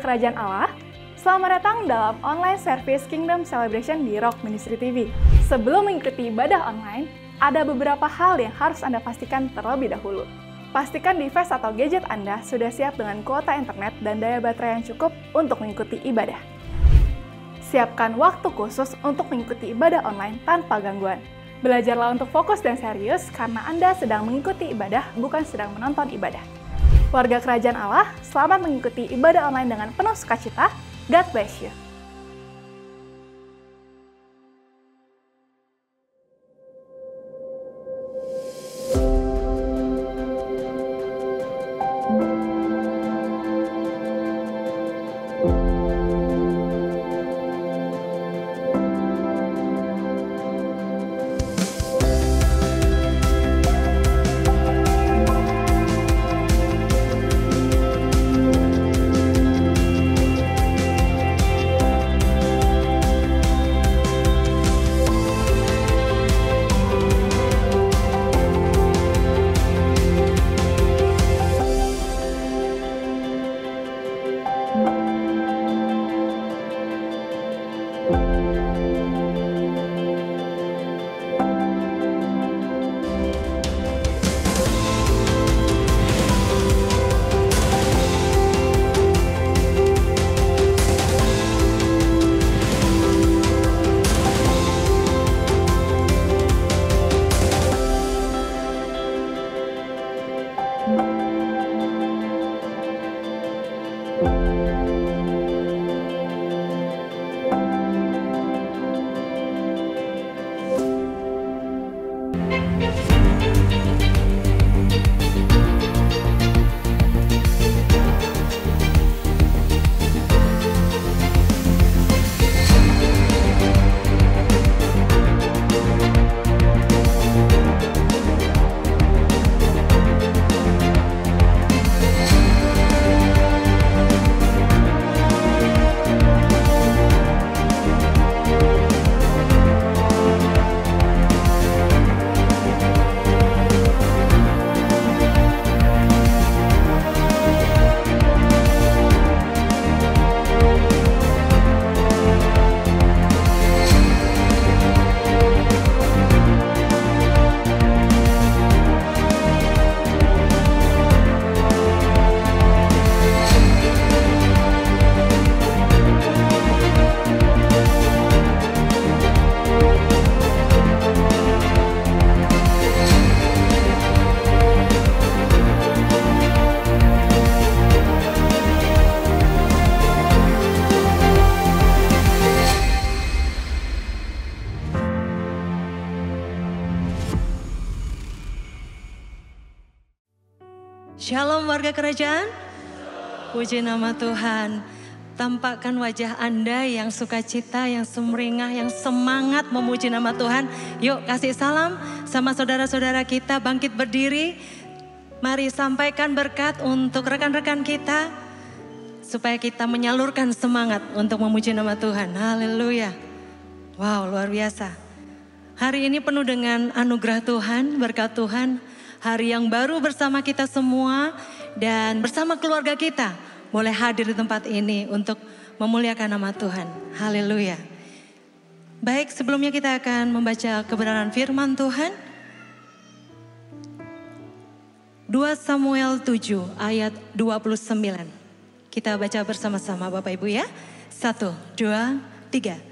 Kerajaan Allah. Selamat datang dalam online service Kingdom Celebration di Rock Ministry TV. Sebelum mengikuti ibadah online, ada beberapa hal yang harus Anda pastikan terlebih dahulu. Pastikan device atau gadget Anda sudah siap dengan kuota internet dan daya baterai yang cukup untuk mengikuti ibadah. Siapkan waktu khusus untuk mengikuti ibadah online tanpa gangguan. Belajarlah untuk fokus dan serius karena Anda sedang mengikuti ibadah, bukan sedang menonton ibadah. Warga Kerajaan Allah, selamat mengikuti ibadah online dengan penuh sukacita. God bless you. Shalom warga kerajaan, puji nama Tuhan. Tampakkan wajah Anda yang sukacita, yang sumringah, yang semangat memuji nama Tuhan. Yuk kasih salam sama saudara-saudara kita, bangkit berdiri. Mari sampaikan berkat untuk rekan-rekan kita, supaya kita menyalurkan semangat untuk memuji nama Tuhan. Haleluya. Wow, luar biasa. Hari ini penuh dengan anugerah Tuhan, berkat Tuhan. Hari yang baru bersama kita semua dan bersama keluarga kita boleh hadir di tempat ini untuk memuliakan nama Tuhan. Haleluya. Baik, sebelumnya kita akan membaca kebenaran firman Tuhan. 2 Samuel 7 ayat 29. Kita baca bersama-sama Bapak Ibu ya. 1, 2, 3.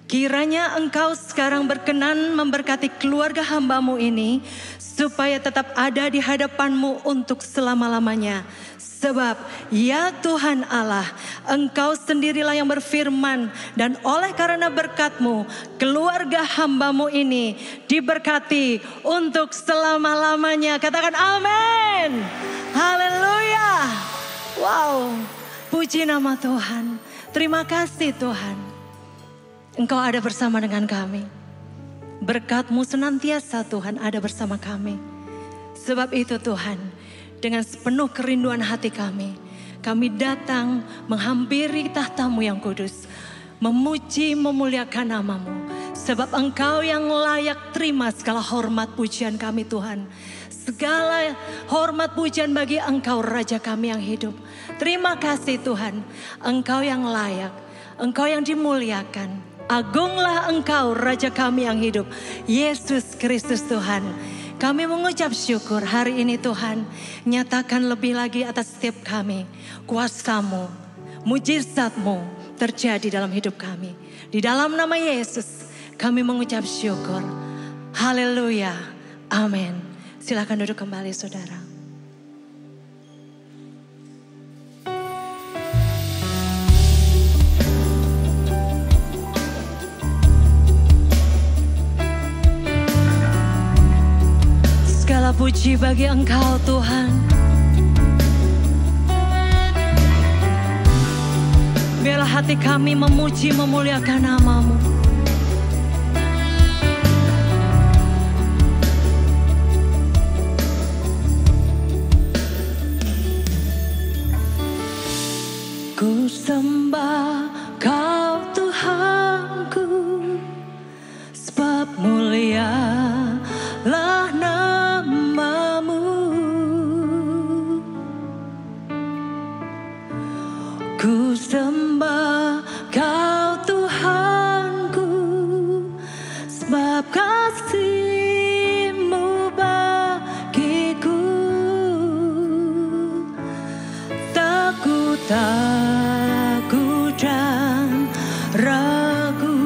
Kiranya engkau sekarang berkenan memberkati keluarga hambamu ini, supaya tetap ada di hadapanmu untuk selama-lamanya. Sebab ya Tuhan Allah, engkau sendirilah yang berfirman, dan oleh karena berkat-Mu, keluarga hambamu ini diberkati untuk selama-lamanya. Katakan amin. Haleluya. Wow, puji nama Tuhan. Terima kasih Tuhan. Engkau ada bersama dengan kami. Berkat-Mu senantiasa Tuhan ada bersama kami. Sebab itu Tuhan, dengan sepenuh kerinduan hati kami datang menghampiri tahta-Mu yang kudus. Memuji, memuliakan nama-Mu. Sebab Engkau yang layak terima segala hormat pujian kami Tuhan. Segala hormat pujian bagi Engkau Raja kami yang hidup. Terima kasih Tuhan, Engkau yang layak, Engkau yang dimuliakan. Agunglah Engkau Raja kami yang hidup, Yesus Kristus Tuhan. Kami mengucap syukur hari ini Tuhan. Nyatakan lebih lagi atas setiap kami. Kuasa-Mu, mujizat-Mu terjadi dalam hidup kami. Di dalam nama Yesus kami mengucap syukur. Haleluya. Amin. Silakan duduk kembali saudara. Segala puji bagi Engkau Tuhan. Biarlah hati kami memuji memuliakan nama-Mu. Ku sembah Kau Tuhanku, sebab mulialah nama-Mu. Ku sembah Kau Tuhanku, sebab kasih-Mu bagiku. Tak ku takut dan ragu,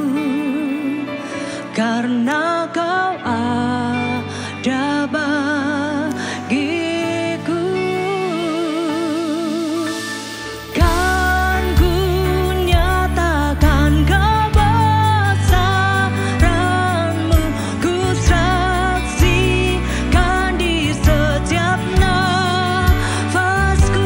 karena Kau ada bagiku. Kan ku nyatakan kebesaran-Mu, ku saksikan di setiap nafasku.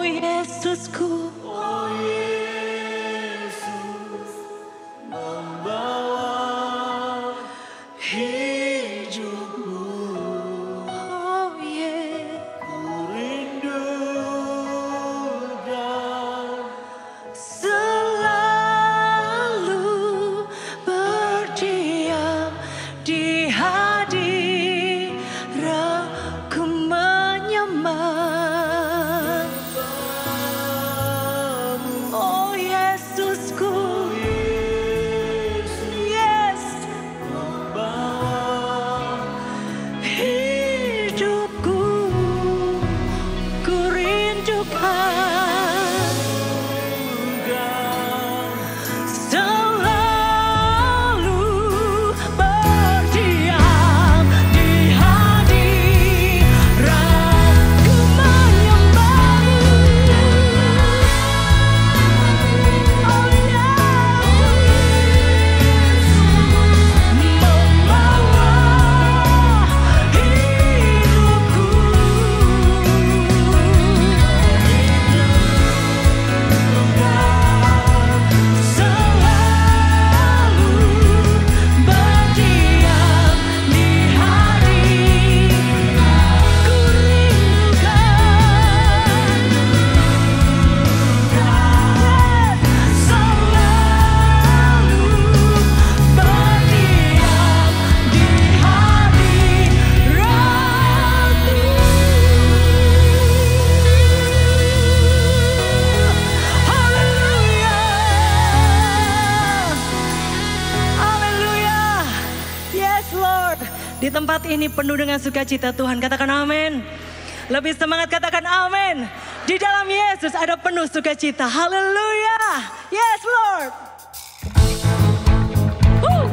Oh Yesusku, Oh Yesus, membawa hidupku. oh yeah. Ku rindukan Selalu berdiam di hadiratku menyembah. Oh Yesusku, yes, membawa hidupku ku rindukan. Selalu berdiam di hadiratku menyembah-Mu. Oh Haleluya. Yes Lord. Di tempat ini penuh dengan sukacita Tuhan. Katakan amin. Lebih semangat katakan amin. Di dalam Yesus ada penuh sukacita. Haleluya. Yes Lord. Woo.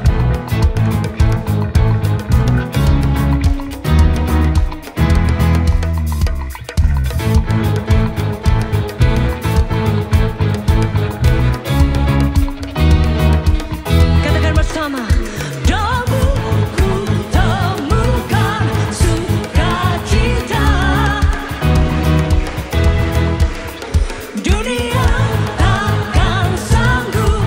Katakan bersama. Ku temukan sukacita. Dunia takkan sanggup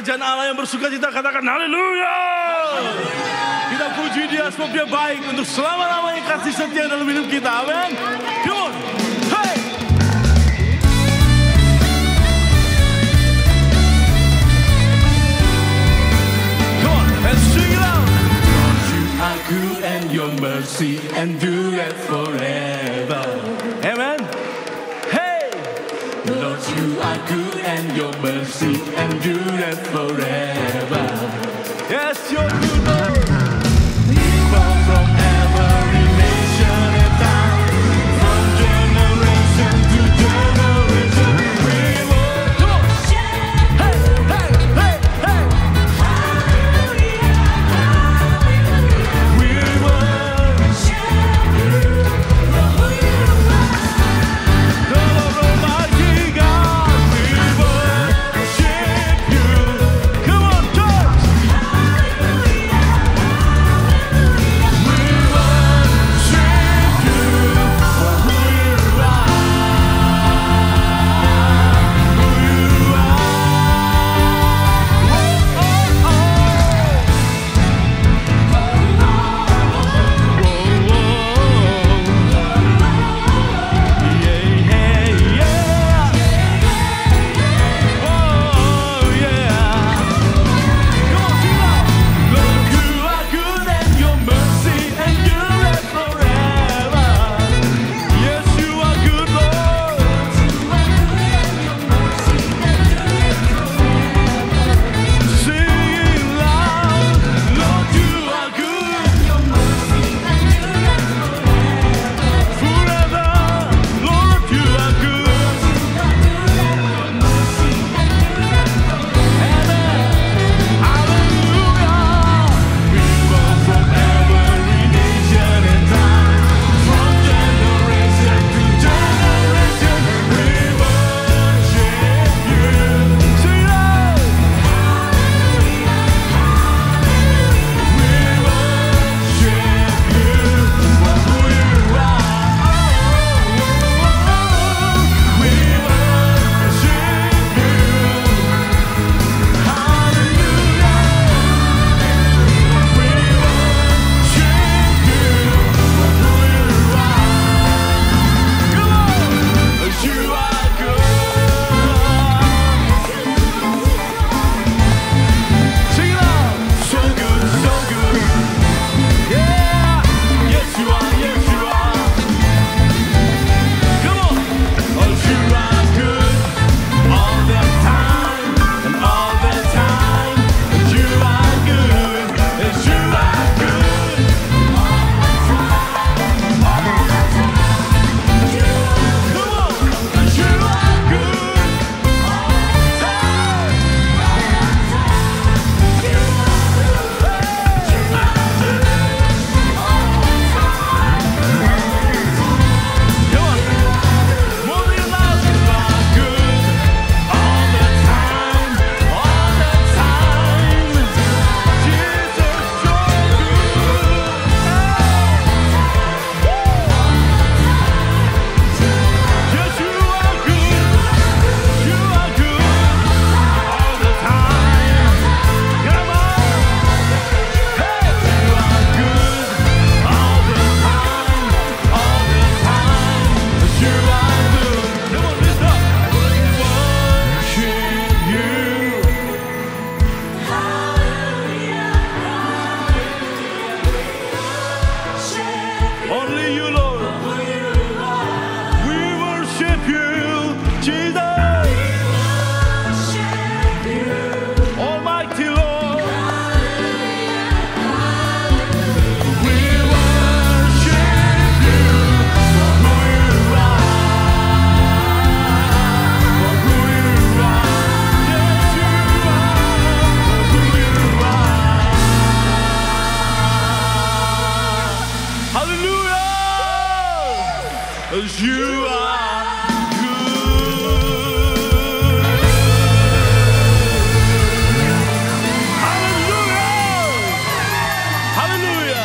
kerajaan Allah yang bersuka cita, katakan haleluya. Kita puji Dia sebab Dia baik untuk selama-lamanya kasih setia dalam hidup kita. Amin. Come on. Hey. Come on, let's sing it out. Lord, you are good and your mercy endureth forever. Amen. Hey. Lord, you are good and your mercy endureth forever. Yes, you're good, Lord. People from every nation and tongue, from generation to generation, we will come on. Hey, hey, hey, hey. We worship you, the Lord Almighty God. We worship you. Come on, church. You are good. Haleluya. Haleluya.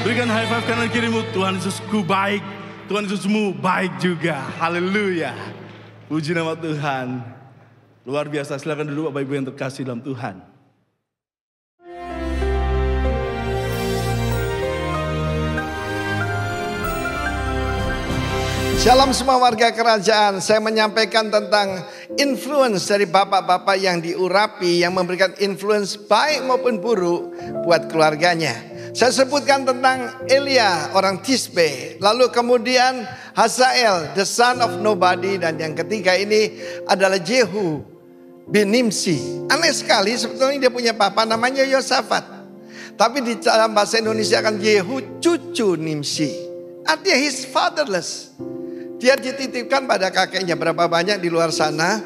Berikan high five kanan kirimu. Tuhan Yesusku baik. Tuhan Yesusmu baik juga. Haleluya. Puji nama Tuhan. Luar biasa, silakan duduk Bapak Ibu yang terkasih dalam Tuhan. Shalom semua warga kerajaan, saya menyampaikan tentang influence dari bapak-bapak yang diurapi, yang memberikan influence baik maupun buruk buat keluarganya. Saya sebutkan tentang Elia, orang Tisbe, lalu kemudian Hazael, the son of nobody, dan yang ketiga ini adalah Jehu bin Nimsi. Aneh sekali, sebetulnya dia punya papa namanya Yosafat, tapi di dalam bahasa Indonesia kan Jehu cucu Nimsi, artinya he's fatherless. Dia dititipkan pada kakeknya. Berapa banyak di luar sana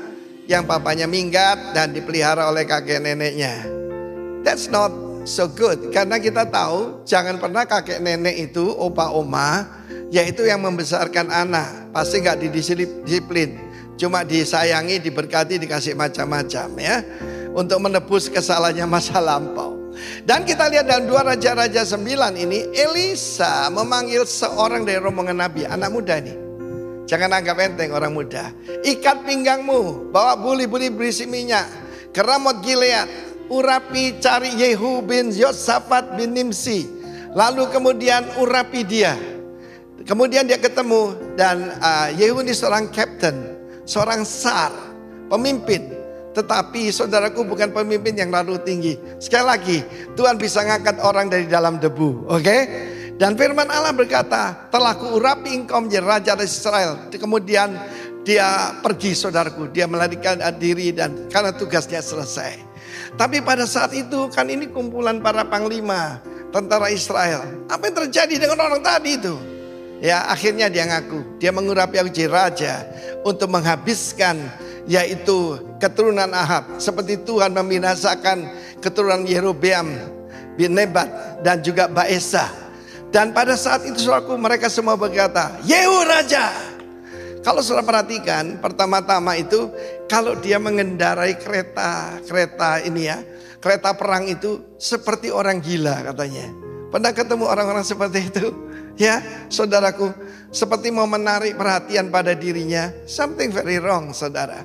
yang papanya minggat dan dipelihara oleh kakek neneknya. That's not so good. Karena kita tahu jangan pernah kakek nenek itu, opa oma, yaitu yang membesarkan anak. Pasti gak didisiplin. Cuma disayangi, diberkati, dikasih macam-macam ya. Untuk menebus kesalahannya masa lampau. Dan kita lihat dalam 2 Raja-Raja 9 ini, Elisa memanggil seorang dari rombongan Nabi, anak muda nih. Jangan anggap enteng orang muda. Ikat pinggangmu, bawa buli-buli berisi minyak ke Ramot Gilead, urapi cari Yehu bin Yosafat bin Nimsi. Lalu kemudian urapi dia. Kemudian dia ketemu dan Yehu ini seorang captain, seorang sar, pemimpin. Tetapi saudaraku bukan pemimpin yang lalu tinggi. Sekali lagi, Tuhan bisa ngangkat orang dari dalam debu, oke? Dan firman Allah berkata, telah kuurapi engkau menjadi raja Israel. Kemudian dia pergi saudaraku, dia melarikan diri dan karena tugasnya selesai. Tapi pada saat itu kan ini kumpulan para panglima tentara Israel. Apa yang terjadi dengan orang tadi itu? Ya akhirnya dia ngaku, dia mengurapi aku jadi raja untuk menghabiskan yaitu keturunan Ahab. Seperti Tuhan membinasakan keturunan Yerobeam bin Nebat dan juga Baesa. Dan pada saat itu saudaraku mereka semua berkata, Yehu raja. Kalau saudara perhatikan pertama-tama itu kalau dia mengendarai kereta ini ya, kereta perang itu seperti orang gila katanya. Pernah ketemu orang-orang seperti itu? Ya saudaraku, seperti mau menarik perhatian pada dirinya. Something very wrong saudara.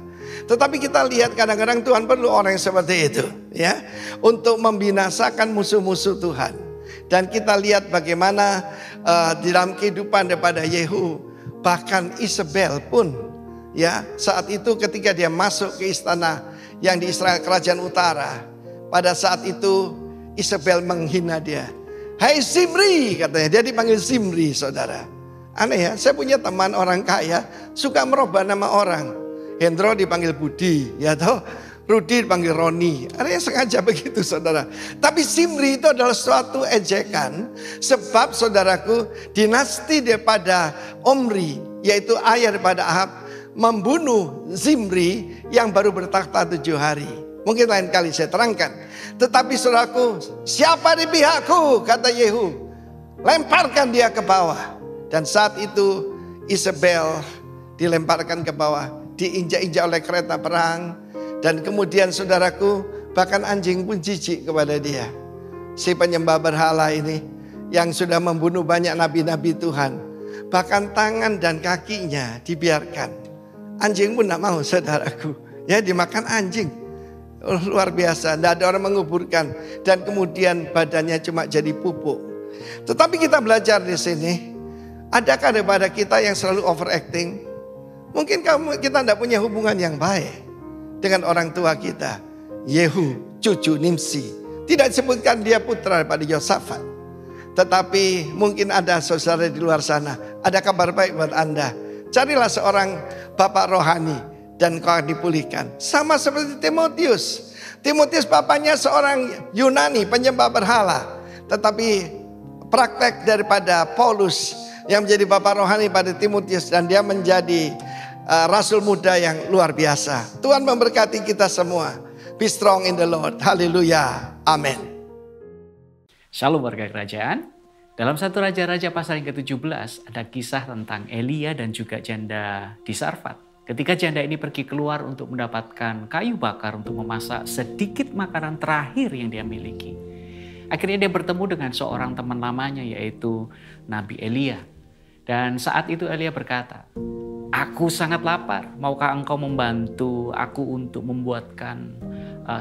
Tetapi kita lihat kadang-kadang Tuhan perlu orang yang seperti itu ya, untuk membinasakan musuh-musuh Tuhan. Dan kita lihat bagaimana di dalam kehidupan daripada Yehu, bahkan Isabel pun ya saat itu ketika dia masuk ke istana yang di Israel kerajaan utara, pada saat itu Isabel menghina dia. Hai Zimri katanya, dia dipanggil Zimri saudara. Aneh ya, saya punya teman orang kaya suka merubah nama orang. Hendro dipanggil Budi ya toh. Rudi dipanggil Roni. Ada yang sengaja begitu saudara. Tapi Zimri itu adalah suatu ejekan. Sebab saudaraku, dinasti daripada Omri, yaitu ayah daripada Ahab, membunuh Zimri yang baru bertakhta 7 hari. Mungkin lain kali saya terangkan. Tetapi saudaraku, siapa di pihakku? Kata Yehu. Lemparkan dia ke bawah. Dan saat itu Isabel dilemparkan ke bawah. Diinjak-injak oleh kereta perang. Dan kemudian saudaraku, bahkan anjing pun jijik kepada dia. Si penyembah berhala ini yang sudah membunuh banyak nabi-nabi Tuhan. Bahkan tangan dan kakinya dibiarkan. Anjing pun tidak mau saudaraku. Ya dimakan anjing. Luar biasa, tidak ada orang menguburkan. Dan kemudian badannya cuma jadi pupuk. Tetapi kita belajar di sini. Adakah daripada kita yang selalu overacting? Mungkin kita tidak punya hubungan yang baik dengan orang tua kita. Yehu cucu Nimsi, tidak disebutkan dia putra daripada Yosafat. Tetapi mungkin ada saudara di luar sana, ada kabar baik buat Anda. Carilah seorang bapak rohani dan kau akan dipulihkan. Sama seperti Timotius. Timotius bapaknya seorang Yunani penyembah berhala. Tetapi praktek daripada Paulus yang menjadi bapak rohani pada Timotius, dan dia menjadi rasul muda yang luar biasa. Tuhan memberkati kita semua. Be strong in the Lord. Haleluya. Amin. Shalom warga kerajaan. Dalam 1 Raja-Raja pasal yang ke-17 ada kisah tentang Elia dan juga janda di Sarfat. Ketika janda ini pergi keluar untuk mendapatkan kayu bakar untuk memasak sedikit makanan terakhir yang dia miliki. Akhirnya dia bertemu dengan seorang teman lamanya yaitu Nabi Elia. Dan saat itu Elia berkata, Aku sangat lapar, maukah engkau membantu aku untuk membuatkan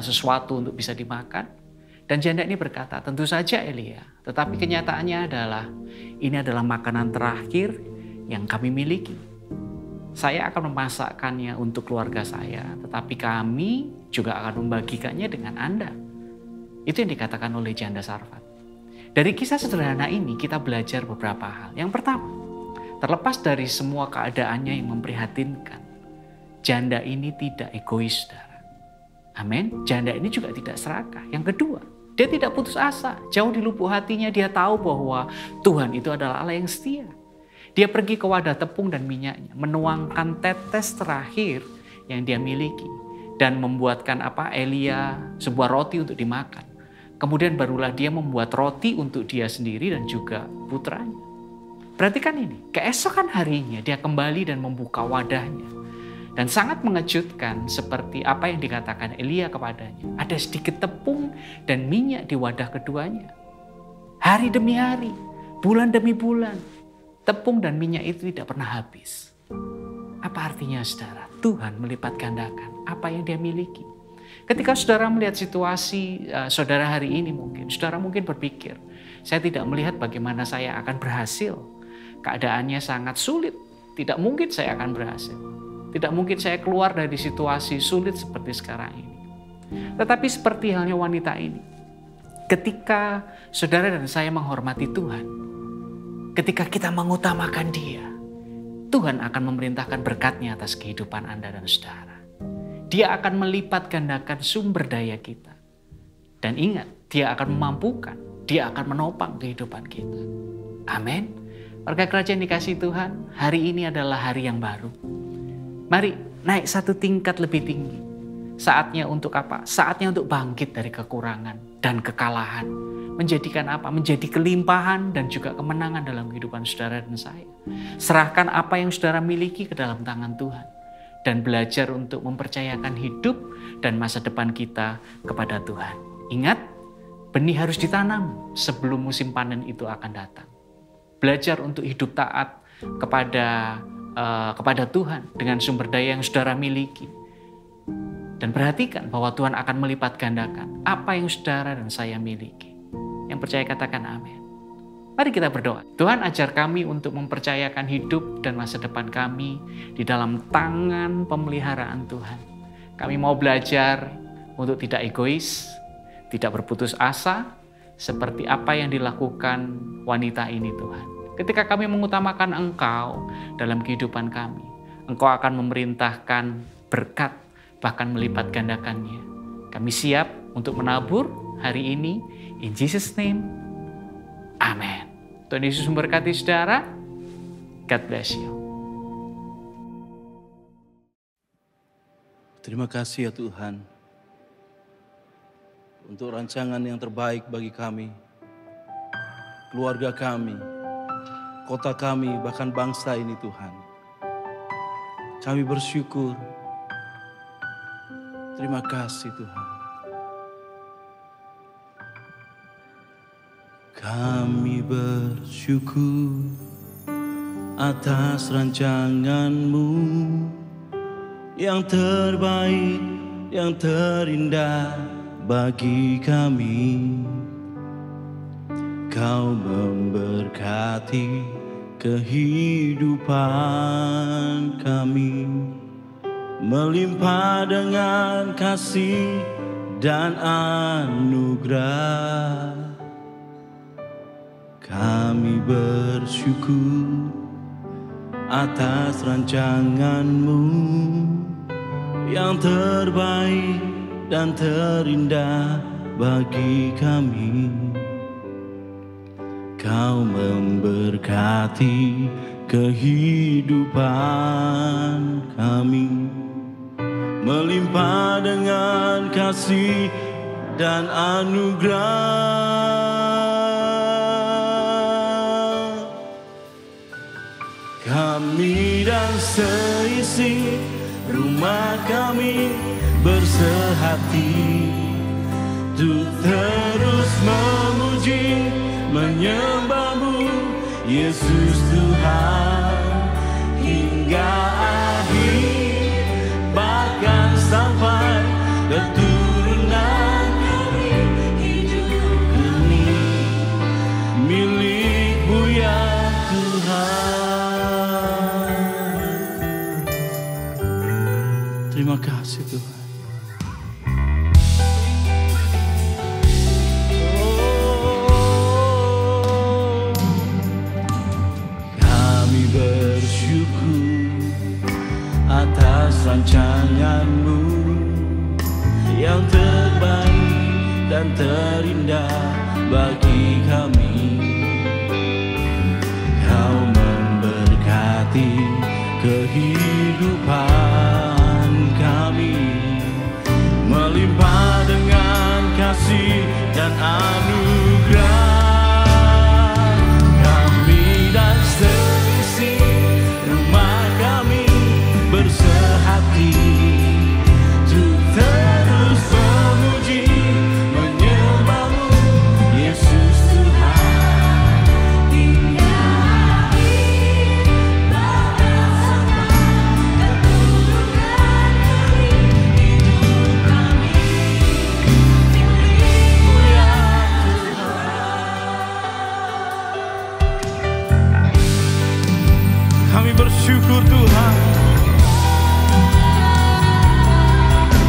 sesuatu untuk bisa dimakan? Dan janda ini berkata, tentu saja Elia, tetapi kenyataannya adalah ini adalah makanan terakhir yang kami miliki. Saya akan memasakkannya untuk keluarga saya, tetapi kami juga akan membagikannya dengan Anda. Itu yang dikatakan oleh janda Sarfat. Dari kisah sederhana ini kita belajar beberapa hal. Yang pertama, terlepas dari semua keadaannya yang memprihatinkan, janda ini tidak egois, saudara. Amin. Janda ini juga tidak serakah. Yang kedua, dia tidak putus asa. Jauh di lubuk hatinya dia tahu bahwa Tuhan itu adalah Allah yang setia. Dia pergi ke wadah tepung dan minyaknya, menuangkan tetes terakhir yang dia miliki dan membuatkan Elia sebuah roti untuk dimakan. Kemudian barulah dia membuat roti untuk dia sendiri dan juga putranya. Perhatikan ini, keesokan harinya dia kembali dan membuka wadahnya. Dan sangat mengejutkan seperti apa yang dikatakan Elia kepadanya. Ada sedikit tepung dan minyak di wadah keduanya. Hari demi hari, bulan demi bulan, tepung dan minyak itu tidak pernah habis. Apa artinya, saudara? Tuhan melipat gandakan apa yang dia miliki. Ketika saudara melihat situasi saudara hari ini saudara mungkin berpikir, saya tidak melihat bagaimana saya akan berhasil. Keadaannya sangat sulit, tidak mungkin saya akan berhasil. Tidak mungkin saya keluar dari situasi sulit seperti sekarang ini. Tetapi seperti halnya wanita ini, ketika saudara dan saya menghormati Tuhan, ketika kita mengutamakan Dia, Tuhan akan memerintahkan berkat-Nya atas kehidupan Anda dan saudara. Dia akan melipat gandakan sumber daya kita. Dan ingat, Dia akan memampukan, Dia akan menopang kehidupan kita. Amin. Warga kerajaan dikasihi Tuhan, hari ini adalah hari yang baru. Mari naik satu tingkat lebih tinggi. Saatnya untuk apa? Saatnya untuk bangkit dari kekurangan dan kekalahan. Menjadikan apa? Menjadi kelimpahan dan juga kemenangan dalam kehidupan saudara dan saya. Serahkan apa yang saudara miliki ke dalam tangan Tuhan. Dan belajar untuk mempercayakan hidup dan masa depan kita kepada Tuhan. Ingat, benih harus ditanam sebelum musim panen itu akan datang. Belajar untuk hidup taat kepada Tuhan dengan sumber daya yang saudara miliki. Dan perhatikan bahwa Tuhan akan melipat gandakan apa yang saudara dan saya miliki. Yang percaya katakan amin. Mari kita berdoa. Tuhan, ajar kami untuk mempercayakan hidup dan masa depan kami di dalam tangan pemeliharaan Tuhan. Kami mau belajar untuk tidak egois, tidak berputus asa, seperti apa yang dilakukan wanita ini, Tuhan. Ketika kami mengutamakan Engkau dalam kehidupan kami, Engkau akan memerintahkan berkat, bahkan melipat gandakannya. Kami siap untuk menabur hari ini. In Jesus' name, amin. Tuhan Yesus memberkati saudara. God bless you. Terima kasih ya Tuhan, untuk rancangan yang terbaik bagi kami, keluarga kami, kota kami, bahkan bangsa ini Tuhan. Kami bersyukur. Terima kasih Tuhan. Kami bersyukur atas rancangan-Mu yang terbaik, yang terindah bagi kami. Kau memberkati kehidupan kami, melimpah dengan kasih dan anugerah. Kami bersyukur atas rancangan-Mu yang terbaik dan terindah bagi kami. Kau memberkati kehidupan kami, melimpah dengan kasih dan anugerah. Kami dan seisi rumah kami bersehati untuk terus memuji, menyembah-Mu Yesus Tuhan hingga Tuhan. Kami bersyukur atas rancangan-Mu yang terbaik dan terindah bagi kami. Kau memberkati kehidupan kami, melimpah dengan kasih dan anugerah. Kami dan seisi rumah kami bersehati untuk terus memuji menyembah-Mu, Yesus Tuhan. Hingga akhir badan sampai keturunan kami, hidup kami milik-Mu ya Tuhan. Kami bersyukur Tuhan,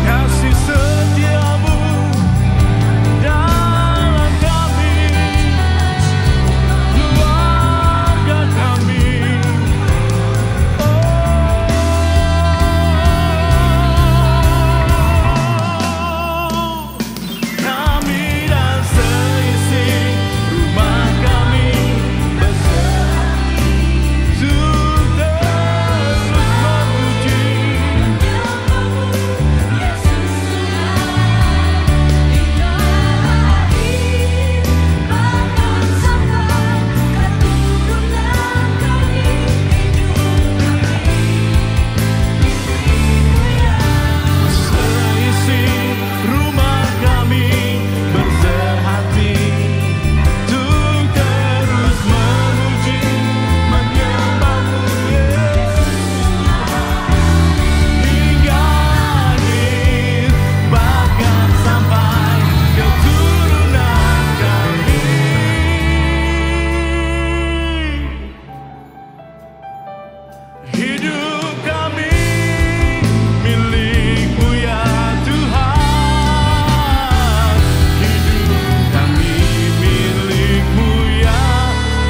kasih setia-Mu dalam kami, keluarga kami. Kami dan seisi rumah kami bersehati untuk terus memuji menyembah-Mu, Yesus Tuhan. Hingga akhir bahkan sampai keturunan kami, hidup kami milik-Mu ya. Seisi rumah kami bersehati untuk terus memuji menyembah-Mu, Yesus Tuhan. Hingga akhir bahkan sampai keturunan kami. Hidup kami milik-Mu ya Tuhan. Hidup kami milik-Mu ya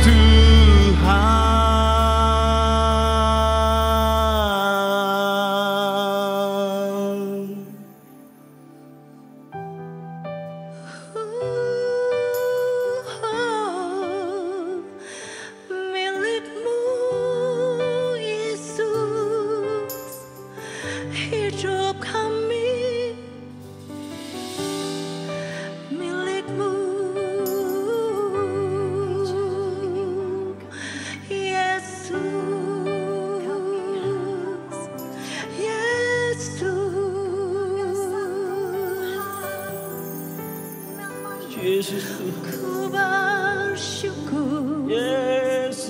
Tuhan. Milik-Mu Yesus, hidup kami milik-Mu Yesus, Yesus Tuhan. ku bersyukur. Yesus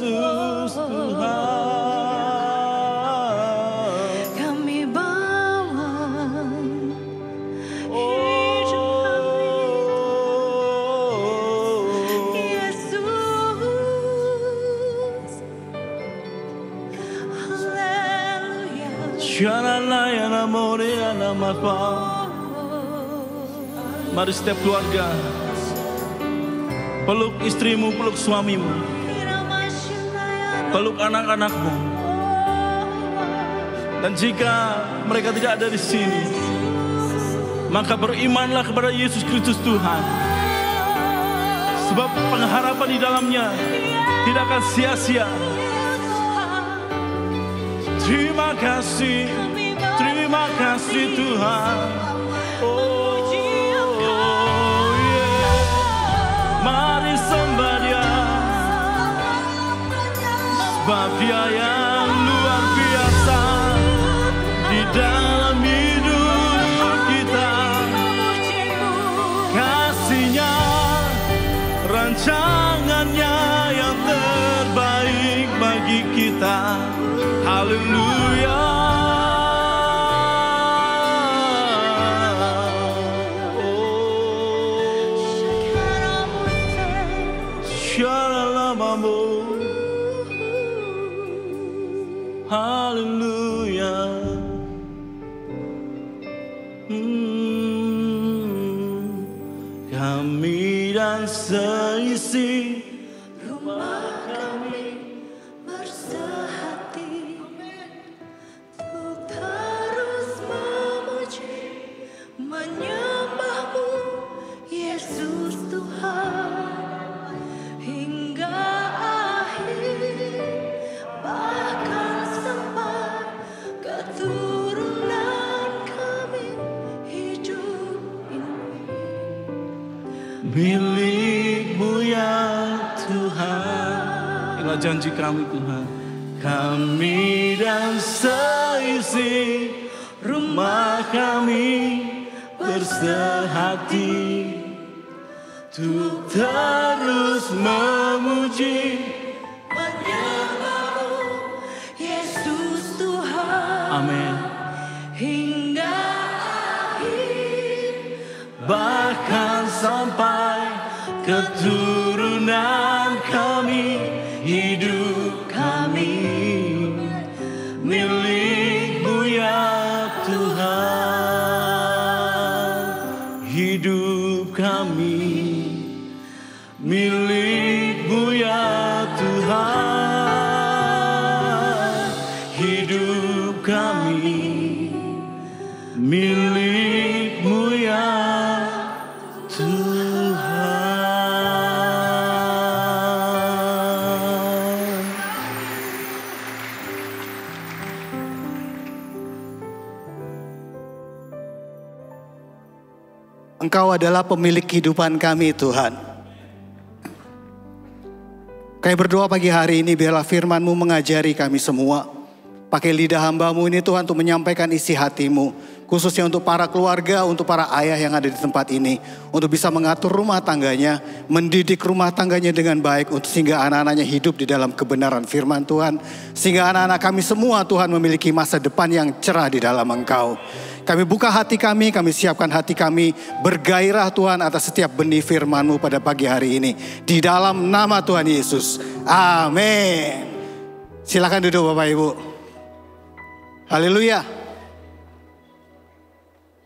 Tuhan. Kami bawa Yesus. Haleluya. Shalala more anamapa. Mari setiap keluarga peluk istrimu, peluk suamimu, peluk anak-anakmu. Dan jika mereka tidak ada di sini, maka berimanlah kepada Yesus Kristus Tuhan. Sebab pengharapan di dalamnya tidak akan sia-sia. Terima kasih Tuhan. Oh, yeah. Mari sembah Dia, sebab Dia yang luar biasa di dalam hidup kita. Kasih-Nya, rancangan-Nya yang terbaik bagi kita. Haleluya. Haleluya. dan seisi rumah kami bersehati untuk terus memuji, menyembah-Mu, Yesus Tuhan, hingga akhir, bahkan sampai keturunan kami hidup ini. Milik-Mu ya Tuhan. Inilah janji kami Tuhan. Kami dan seisi rumah kami bersehati untuk terus memuji, menyembah-Mu, Yesus Tuhan, amin, hingga akhir, bahkan sampai keturunan kami, hidup kami milik-Mu ya Tuhan. Hidup kami milik-Mu ya Tuhan. Hidup kami milik-Mu ya Tuhan. Engkau adalah pemilik kehidupan kami Tuhan. Kami berdoa pagi hari ini biarlah firman-Mu mengajari kami semua. Pakai lidah hamba-Mu ini Tuhan untuk menyampaikan isi hati-Mu. Khususnya untuk para keluarga, untuk para ayah yang ada di tempat ini. Untuk bisa mengatur rumah tangganya, mendidik rumah tangganya dengan baik. Sehingga anak-anaknya hidup di dalam kebenaran firman Tuhan. Sehingga anak-anak kami semua Tuhan memiliki masa depan yang cerah di dalam Engkau. Kami buka hati kami siapkan hati kami bergairah Tuhan atas setiap benih firman-Mu pada pagi hari ini. Di dalam nama Tuhan Yesus. Amin. Silakan duduk Bapak Ibu. Haleluya.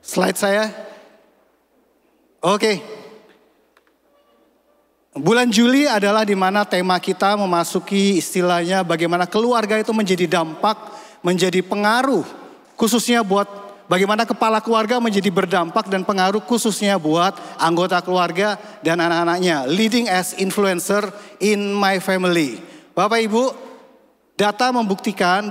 Slide saya. Oke. Bulan Juli adalah di mana tema kita memasuki istilahnya bagaimana keluarga itu menjadi dampak, menjadi pengaruh. Khususnya buat bagaimana kepala keluarga menjadi berdampak dan pengaruh khususnya buat anggota keluarga dan anak-anaknya. Leading as influencer in my family. Bapak Ibu, data membuktikan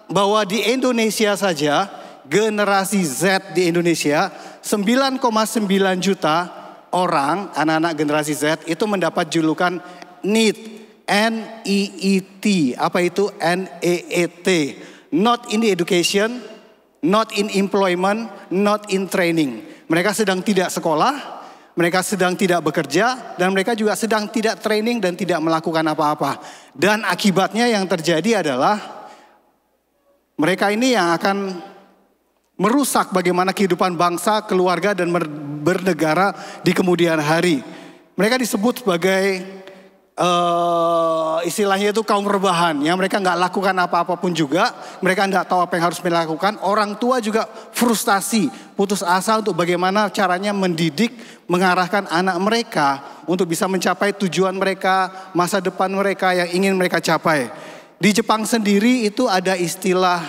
bahwa di Indonesia saja, generasi Z di Indonesia 9,9 juta orang, anak-anak generasi Z itu mendapat julukan NEET. N-E-E-T. Apa itu N-E-E-T? Not in education, not in employment, not in training. Mereka sedang tidak sekolah, mereka sedang tidak bekerja, dan mereka juga sedang tidak training dan tidak melakukan apa-apa. Dan akibatnya yang terjadi adalah mereka ini yang akan merusak bagaimana kehidupan bangsa, keluarga, dan bernegara di kemudian hari. Mereka disebut sebagai istilahnya itu kaum rebahan. Yang mereka nggak lakukan apa-apa pun juga. Mereka nggak tahu apa yang harus dilakukan. Orang tua juga frustasi, putus asa untuk bagaimana caranya mendidik, mengarahkan anak mereka untuk bisa mencapai tujuan mereka, masa depan mereka yang ingin mereka capai. Di Jepang sendiri itu ada istilah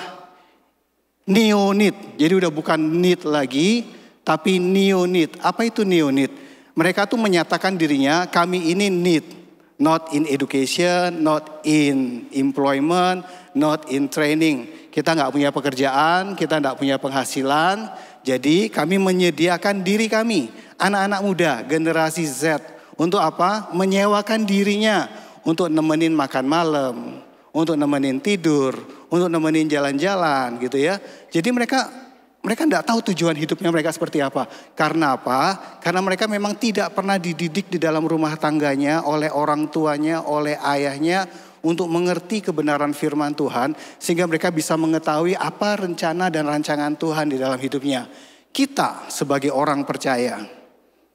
neonate. Jadi udah bukan NEET lagi, tapi neonate. Apa itu neonate? Mereka tuh menyatakan dirinya, kami ini NEET. Not in education, not in employment, not in training. Kita nggak punya pekerjaan, kita nggak punya penghasilan. Jadi kami menyediakan diri kami, anak-anak muda, generasi Z. Untuk apa? Menyewakan dirinya untuk nemenin makan malam, untuk nemenin tidur, untuk nemenin jalan-jalan gitu ya. Jadi mereka enggak tahu tujuan hidupnya mereka seperti apa. Karena apa? Karena mereka memang tidak pernah dididik di dalam rumah tangganya oleh orang tuanya, oleh ayahnya untuk mengerti kebenaran firman Tuhan. Sehingga mereka bisa mengetahui apa rencana dan rancangan Tuhan di dalam hidupnya. Kita sebagai orang percaya,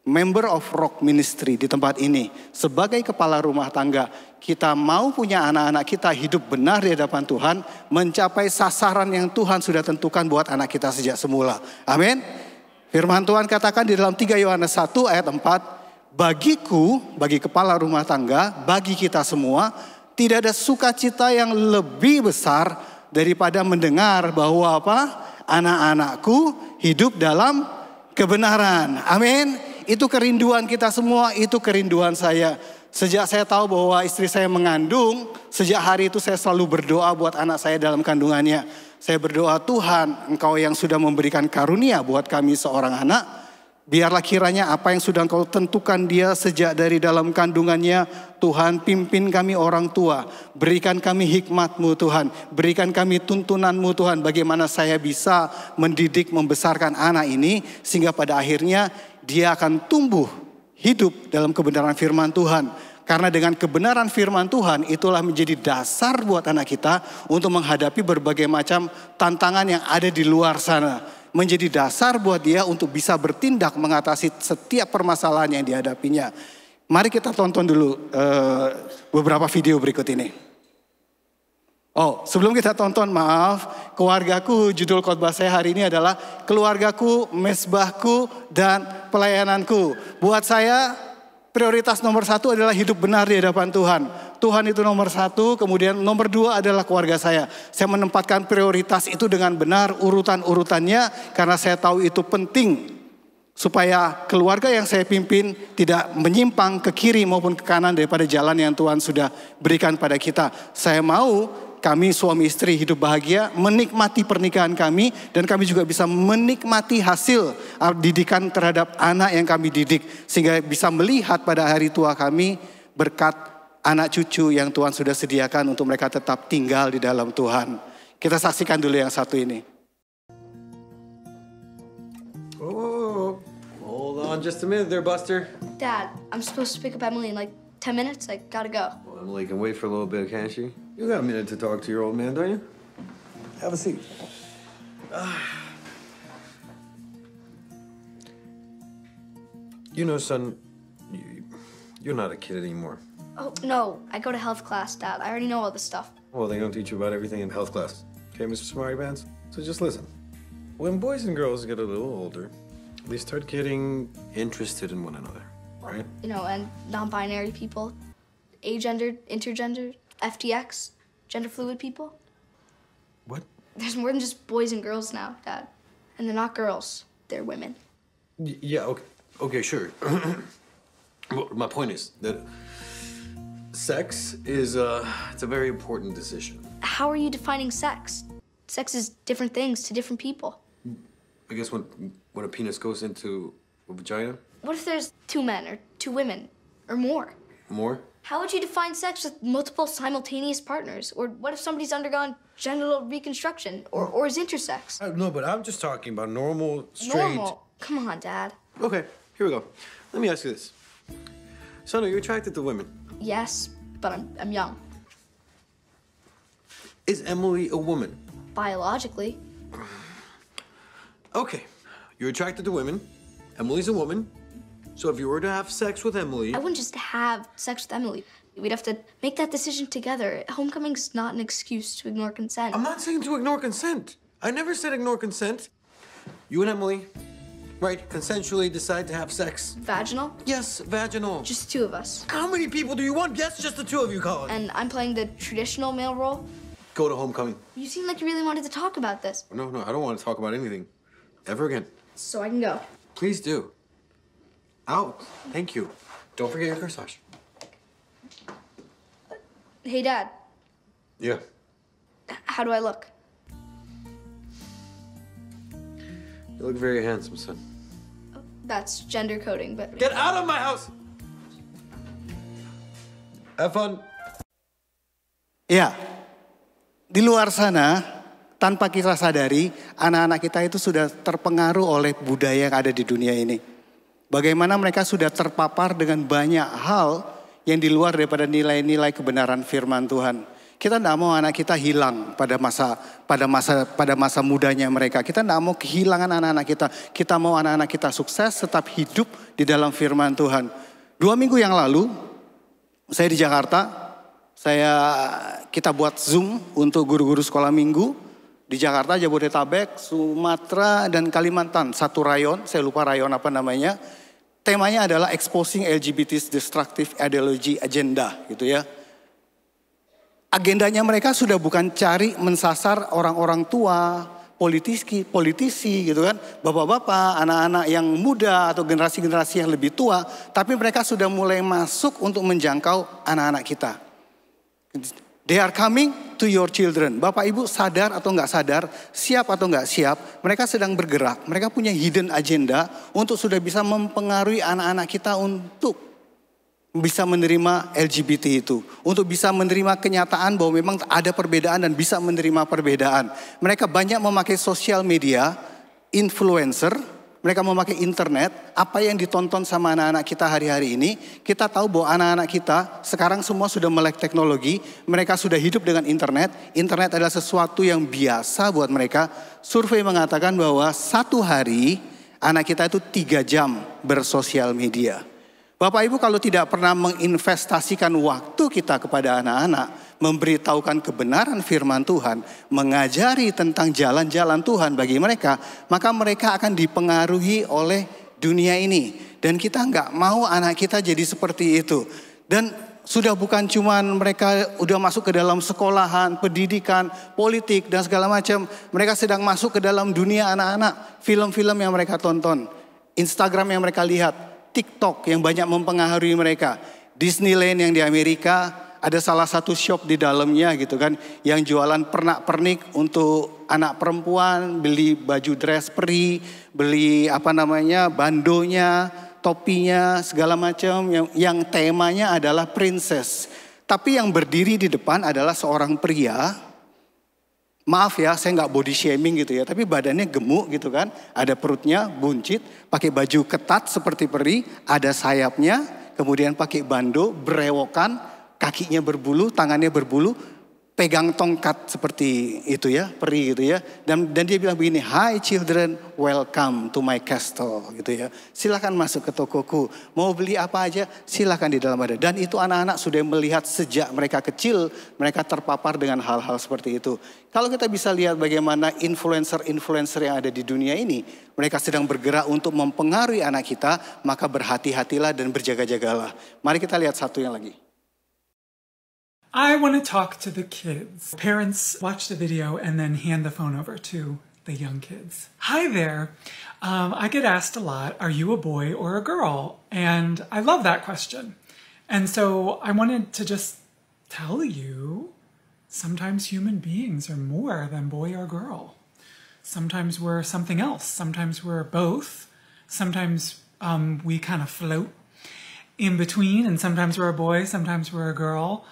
member of Rock Ministry di tempat ini, sebagai kepala rumah tangga, kita mau punya anak-anak kita hidup benar di hadapan Tuhan, mencapai sasaran yang Tuhan sudah tentukan buat anak kita sejak semula. Amin. Firman Tuhan katakan di dalam 3 Yohanes 1 ayat 4, bagiku, bagi kepala rumah tangga, bagi kita semua, tidak ada sukacita yang lebih besar daripada mendengar bahwa apa? Anak-anakku hidup dalam kebenaran. Amin. Itu kerinduan kita semua, itu kerinduan saya. Sejak saya tahu bahwa istri saya mengandung, sejak hari itu saya selalu berdoa buat anak saya dalam kandungannya. Saya berdoa, Tuhan, Engkau yang sudah memberikan karunia buat kami seorang anak, biarlah kiranya apa yang sudah Engkau tentukan dia sejak dari dalam kandungannya, Tuhan pimpin kami orang tua, berikan kami hikmat-Mu Tuhan, berikan kami tuntunan-Mu Tuhan, bagaimana saya bisa mendidik, membesarkan anak ini, sehingga pada akhirnya dia akan tumbuh hidup dalam kebenaran firman Tuhan. Karena dengan kebenaran firman Tuhan itulah menjadi dasar buat anak kita untuk menghadapi berbagai macam tantangan yang ada di luar sana. Menjadi dasar buat dia untuk bisa bertindak mengatasi setiap permasalahan yang dihadapinya. Mari kita tonton dulu beberapa video berikut ini. Oh, sebelum kita tonton, maaf, keluargaku, judul khotbah saya hari ini adalah keluargaku, mesbahku, dan pelayananku. Buat saya, prioritas nomor 1 adalah hidup benar di hadapan Tuhan. Tuhan itu nomor 1, kemudian nomor 2 adalah keluarga saya. Saya menempatkan prioritas itu dengan benar urutan-urutannya karena saya tahu itu penting. Supaya keluarga yang saya pimpin tidak menyimpang ke kiri maupun ke kanan daripada jalan yang Tuhan sudah berikan pada kita. Saya mau kami suami istri hidup bahagia, menikmati pernikahan kami, dan kami juga bisa menikmati hasil didikan terhadap anak yang kami didik. Sehingga bisa melihat pada hari tua kami berkat anak cucu yang Tuhan sudah sediakan untuk mereka tetap tinggal di dalam Tuhan. Kita saksikan dulu yang satu ini. Oh, hold on just a minute there, Buster. Dad, I'm supposed to pick up Emily in like 10 minutes. I gotta go. Well, Emily can wait for a little bit, can't she? You got a minute to talk to your old man, don't you? Have a seat. You know, son, you're not a kid anymore. Oh, no. I go to health class, Dad. I already know all this stuff. Well, they don't teach you about everything in health class. Okay, Mr. Smarty Pants? So just listen. When boys and girls get a little older, they start getting interested in one another, right? You know, and non-binary people, agendered, intergendered, FTX, gender fluid people. What? There's more than just boys and girls now, Dad. And they're not girls. They're women. Yeah, okay, sure. Well, my point is that sex is it's a very important decision. How are you defining sex? Sex is different things to different people. I guess when a penis goes into a vagina. What if there's 2 men or 2 women or more? More? How would you define sex with multiple simultaneous partners? Or what if somebody's undergone genital reconstruction or is intersex? No, but I'm just talking about normal, straight... Normal? Come on, Dad. Okay, here we go. Let me ask you this. Son, are you attracted to women? Yes, but I'm young. Is Emily a woman? Biologically. Okay, you're attracted to women. Emily's a woman. So if you were to have sex with Emily... I wouldn't just have sex with Emily. We'd have to make that decision together. Homecoming's not an excuse to ignore consent. I'm not saying to ignore consent. I never said ignore consent. You and Emily, right, consensually decide to have sex. Vaginal? Yes, vaginal. Just 2 of us. How many people do you want? Yes, just the 2 of you, Colin. And I'm playing the traditional male role? Go to homecoming. You seem like you really wanted to talk about this. No, I don't want to talk about anything. Ever again. So I can go. Please do. Out. Thank you. Don't forget your corsage. Hey, Dad. Yeah. How do I look? You look very handsome, son. That's gender coding, but... Get out of my house! Have fun. Ya, di luar sana tanpa kita sadari anak-anak kita itu sudah terpengaruh oleh budaya yang ada di dunia ini. Bagaimana mereka sudah terpapar dengan banyak hal yang di luar daripada nilai-nilai kebenaran firman Tuhan. Kita tidak mau anak kita hilang pada masa mudanya mereka. Kita tidak mau kehilangan anak-anak kita. Kita mau anak-anak kita sukses tetap hidup di dalam firman Tuhan. 2 minggu yang lalu saya di Jakarta, kita buat Zoom untuk guru-guru sekolah minggu di Jakarta, Jabodetabek, Sumatera dan Kalimantan, satu rayon, saya lupa rayon apa namanya. Temanya adalah Exposing LGBT's Destructive Ideology Agenda gitu ya. Agendanya mereka sudah bukan cari mensasar orang-orang tua, politisi gitu kan, bapak-bapak, anak-anak yang muda atau generasi-generasi yang lebih tua, tapi mereka sudah mulai masuk untuk menjangkau anak-anak kita. They are coming to your children. Bapak Ibu sadar atau nggak sadar, siap atau nggak siap, mereka sedang bergerak. Mereka punya hidden agenda untuk sudah bisa mempengaruhi anak-anak kita untuk bisa menerima LGBT itu. Untuk bisa menerima kenyataan bahwa memang ada perbedaan dan bisa menerima perbedaan. Mereka banyak memakai sosial media, influencer, mereka memakai internet. Apa yang ditonton sama anak-anak kita hari-hari ini, kita tahu bahwa anak-anak kita sekarang semua sudah melek teknologi. Mereka sudah hidup dengan internet. Internet adalah sesuatu yang biasa buat mereka. Survei mengatakan bahwa satu hari anak kita itu 3 jam bersosial media. Bapak Ibu kalau tidak pernah menginvestasikan waktu kita kepada anak-anak, memberitahukan kebenaran firman Tuhan, mengajari tentang jalan-jalan Tuhan bagi mereka, maka mereka akan dipengaruhi oleh dunia ini. Dan kita nggak mau anak kita jadi seperti itu. Dan sudah bukan cuman mereka udah masuk ke dalam sekolahan, pendidikan, politik dan segala macam. Mereka sedang masuk ke dalam dunia anak-anak, film-film yang mereka tonton, Instagram yang mereka lihat, TikTok yang banyak mempengaruhi mereka. Disneyland yang di Amerika ada salah satu shop di dalamnya gitu kan, yang jualan pernak-pernik untuk anak perempuan, beli baju dress peri, beli bandonya, topinya, segala macam yang temanya adalah princess. Tapi yang berdiri di depan adalah seorang pria. Maaf ya, saya nggak body shaming gitu ya, tapi badannya gemuk gitu kan, ada perutnya buncit, pakai baju ketat seperti peri, ada sayapnya, kemudian pakai bando, berewokan, kakinya berbulu, tangannya berbulu, pegang tongkat seperti itu ya, peri gitu ya, dan dia bilang begini, "Hi children, welcome to my castle," gitu ya. Silakan masuk ke tokoku, mau beli apa aja, silakan di dalam ada. Dan itu anak-anak sudah melihat sejak mereka kecil, mereka terpapar dengan hal-hal seperti itu. Kalau kita bisa lihat bagaimana influencer-influencer yang ada di dunia ini, mereka sedang bergerak untuk mempengaruhi anak kita, maka berhati-hatilah dan berjaga-jagalah. Mari kita lihat satu yang lagi. I want to talk to the kids. Parents watch the video and then hand the phone over to the young kids. Hi there. I get asked a lot, are you a boy or a girl? And I love that question. And so I wanted to just tell you, sometimes human beings are more than boy or girl. Sometimes we're something else. Sometimes we're both. Sometimes we kind of float in between, and sometimes we're a boy, sometimes we're a girl.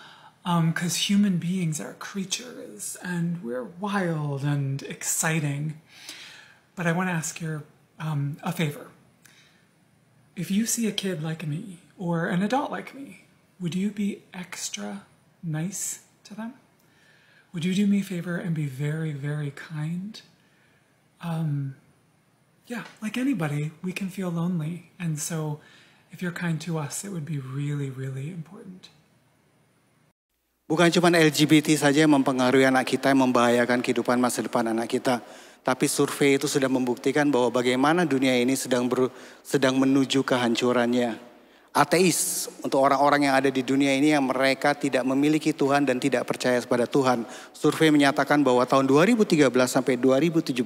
Because human beings are creatures and we're wild and exciting. But I want to ask you a favor. If you see a kid like me or an adult like me, would you be extra nice to them? Would you do me a favor and be very, very kind? Yeah, like anybody, we can feel lonely. And so if you're kind to us, it would be really, really important. Bukan cuma LGBT saja yang mempengaruhi anak kita, yang membahayakan kehidupan masa depan anak kita. Tapi survei itu sudah membuktikan bahwa bagaimana dunia ini sedang menuju kehancurannya. Ateis, untuk orang-orang yang ada di dunia ini yang mereka tidak memiliki Tuhan dan tidak percaya kepada Tuhan. Survei menyatakan bahwa tahun 2013 sampai 2017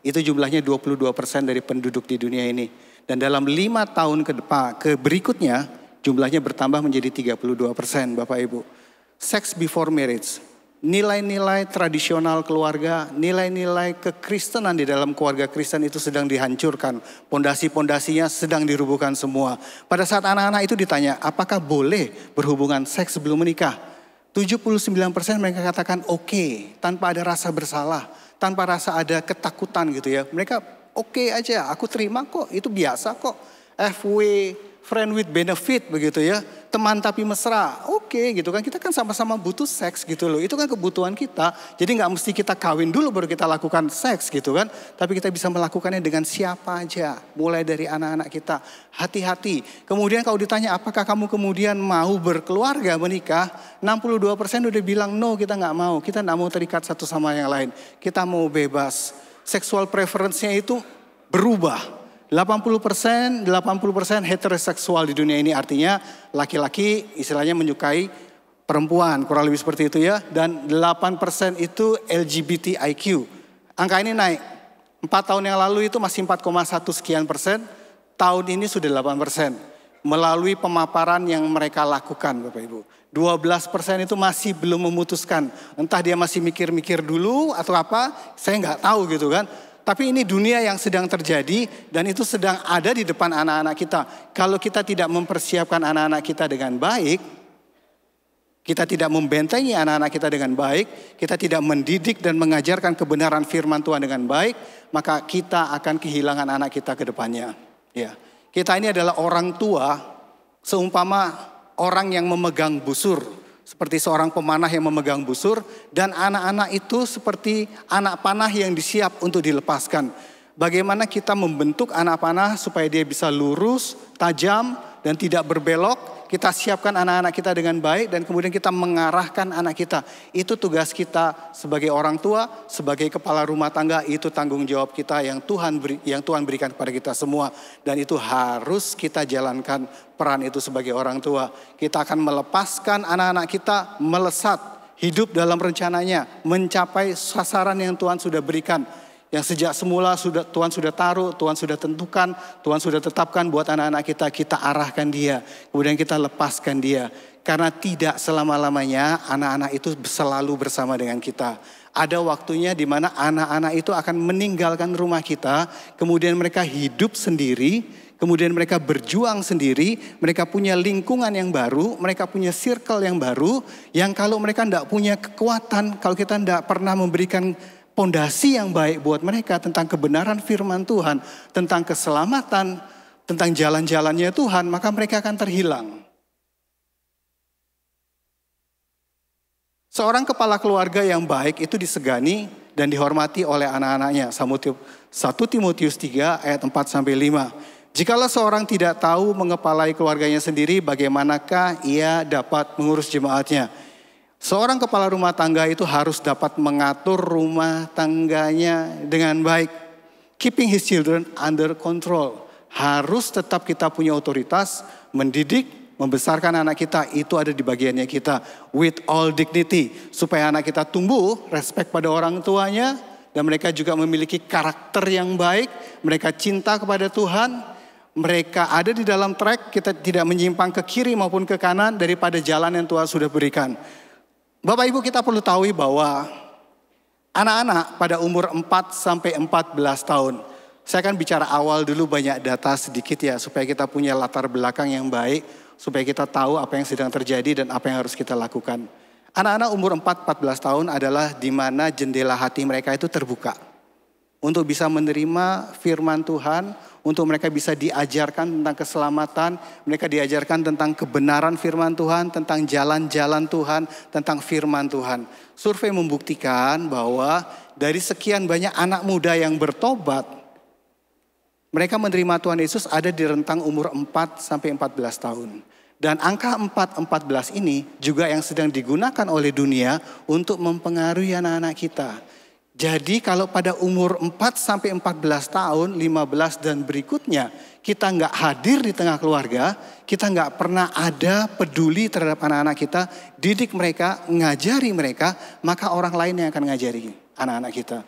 itu jumlahnya 22% dari penduduk di dunia ini. Dan dalam 5 tahun ke berikutnya jumlahnya bertambah menjadi 32%, Bapak Ibu. Sex before marriage, nilai-nilai tradisional keluarga, nilai-nilai kekristenan di dalam keluarga Kristen itu sedang dihancurkan. Pondasi-pondasinya sedang dirubuhkan semua. Pada saat anak-anak itu ditanya, apakah boleh berhubungan seks sebelum menikah? 79% mereka katakan oke, tanpa ada rasa bersalah, tanpa rasa ada ketakutan gitu ya. Mereka oke aja, aku terima kok, itu biasa kok. FW, friend with benefit begitu ya, teman tapi mesra, oke gitu kan, kita kan sama-sama butuh seks gitu loh, itu kan kebutuhan kita, jadi nggak mesti kita kawin dulu baru kita lakukan seks gitu kan, tapi kita bisa melakukannya dengan siapa aja, mulai dari anak-anak kita, hati-hati. Kemudian kalau ditanya apakah kamu kemudian mau berkeluarga menikah, 62% udah bilang no, kita nggak mau terikat satu sama yang lain, kita mau bebas, seksual preference-nya itu berubah. 80% heteroseksual di dunia ini, artinya laki-laki istilahnya menyukai perempuan, kurang lebih seperti itu ya. Dan 8% itu LGBTIQ. Angka ini naik. 4 tahun yang lalu itu masih 4,1 sekian persen. Tahun ini sudah 8%. Melalui pemaparan yang mereka lakukan Bapak Ibu. 12% itu masih belum memutuskan. Entah dia masih mikir-mikir dulu atau apa, saya nggak tahu gitu kan. Tapi ini dunia yang sedang terjadi dan itu sedang ada di depan anak-anak kita. Kalau kita tidak mempersiapkan anak-anak kita dengan baik, kita tidak membentengi anak-anak kita dengan baik, kita tidak mendidik dan mengajarkan kebenaran firman Tuhan dengan baik, maka kita akan kehilangan anak kita ke depannya. Ya. Kita ini adalah orang tua seumpama orang yang memegang busur. Seperti seorang pemanah yang memegang busur, dan anak-anak itu seperti anak panah yang disiap untuk dilepaskan. Bagaimana kita membentuk anak panah supaya dia bisa lurus, tajam, dan tidak berbelok. Kita siapkan anak-anak kita dengan baik dan kemudian kita mengarahkan anak kita. Itu tugas kita sebagai orang tua, sebagai kepala rumah tangga, itu tanggung jawab kita yang Tuhan berikan kepada kita semua. Dan itu harus kita jalankan peran itu sebagai orang tua. Kita akan melepaskan anak-anak kita melesat, hidup dalam rencananya, mencapai sasaran yang Tuhan sudah berikan. Yang sejak semula Tuhan sudah taruh, Tuhan sudah tentukan, Tuhan sudah tetapkan buat anak-anak kita arahkan dia. Kemudian kita lepaskan dia. Karena tidak selama-lamanya anak-anak itu selalu bersama dengan kita. Ada waktunya di mana anak-anak itu akan meninggalkan rumah kita, kemudian mereka hidup sendiri, kemudian mereka berjuang sendiri, mereka punya lingkungan yang baru, mereka punya circle yang baru, yang kalau mereka tidak punya kekuatan, kalau kita tidak pernah memberikan pondasi yang baik buat mereka tentang kebenaran firman Tuhan, tentang keselamatan, tentang jalan-jalannya Tuhan, maka mereka akan terhilang. Seorang kepala keluarga yang baik itu disegani dan dihormati oleh anak-anaknya. 1 Timotius 3 ayat 4-5. Jikalau seorang tidak tahu mengepalai keluarganya sendiri, bagaimanakah ia dapat mengurus jemaatnya? Seorang kepala rumah tangga itu harus dapat mengatur rumah tangganya dengan baik. Keeping his children under control. Harus tetap kita punya otoritas, mendidik, membesarkan anak kita, itu ada di bagiannya kita. With all dignity. Supaya anak kita tumbuh, respect pada orang tuanya, dan mereka juga memiliki karakter yang baik. Mereka cinta kepada Tuhan. Mereka ada di dalam track, kita tidak menyimpang ke kiri maupun ke kanan daripada jalan yang Tuhan sudah berikan. Bapak Ibu, kita perlu tahu bahwa anak-anak pada umur 4-14 tahun, saya akan bicara awal dulu banyak data sedikit ya, supaya kita punya latar belakang yang baik, supaya kita tahu apa yang sedang terjadi dan apa yang harus kita lakukan. Anak-anak umur 4-14 tahun adalah di mana jendela hati mereka itu terbuka. Untuk bisa menerima firman Tuhan, untuk mereka bisa diajarkan tentang keselamatan, mereka diajarkan tentang kebenaran firman Tuhan, tentang jalan-jalan Tuhan, tentang firman Tuhan. Survei membuktikan bahwa dari sekian banyak anak muda yang bertobat, mereka menerima Tuhan Yesus ada di rentang umur 4-14 tahun. Dan angka 4-14 ini juga yang sedang digunakan oleh dunia untuk mempengaruhi anak-anak kita. Jadi kalau pada umur 4-14 tahun, 15 dan berikutnya, kita nggak hadir di tengah keluarga, kita nggak pernah ada peduli terhadap anak-anak kita, didik mereka, ngajari mereka, maka orang lain yang akan ngajari anak-anak kita.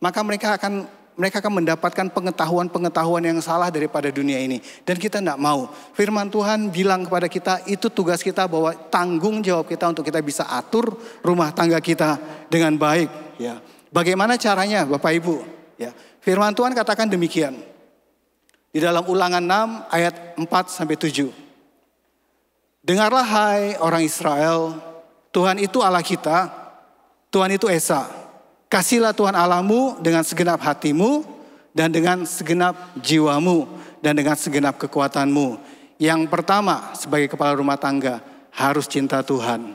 Maka mereka akan mendapatkan pengetahuan-pengetahuan yang salah daripada dunia ini. Dan kita tidak mau. Firman Tuhan bilang kepada kita, itu tugas kita, bahwa tanggung jawab kita untuk kita bisa atur rumah tangga kita dengan baik. Ya. Bagaimana caranya Bapak Ibu? Ya. Firman Tuhan katakan demikian. Di dalam Ulangan 6 ayat 4-7. Dengarlah hai orang Israel, Tuhan itu Allah kita, Tuhan itu Esa. Kasihlah Tuhan Allahmu dengan segenap hatimu dan dengan segenap jiwamu dan dengan segenap kekuatanmu. Yang pertama sebagai kepala rumah tangga harus cinta Tuhan.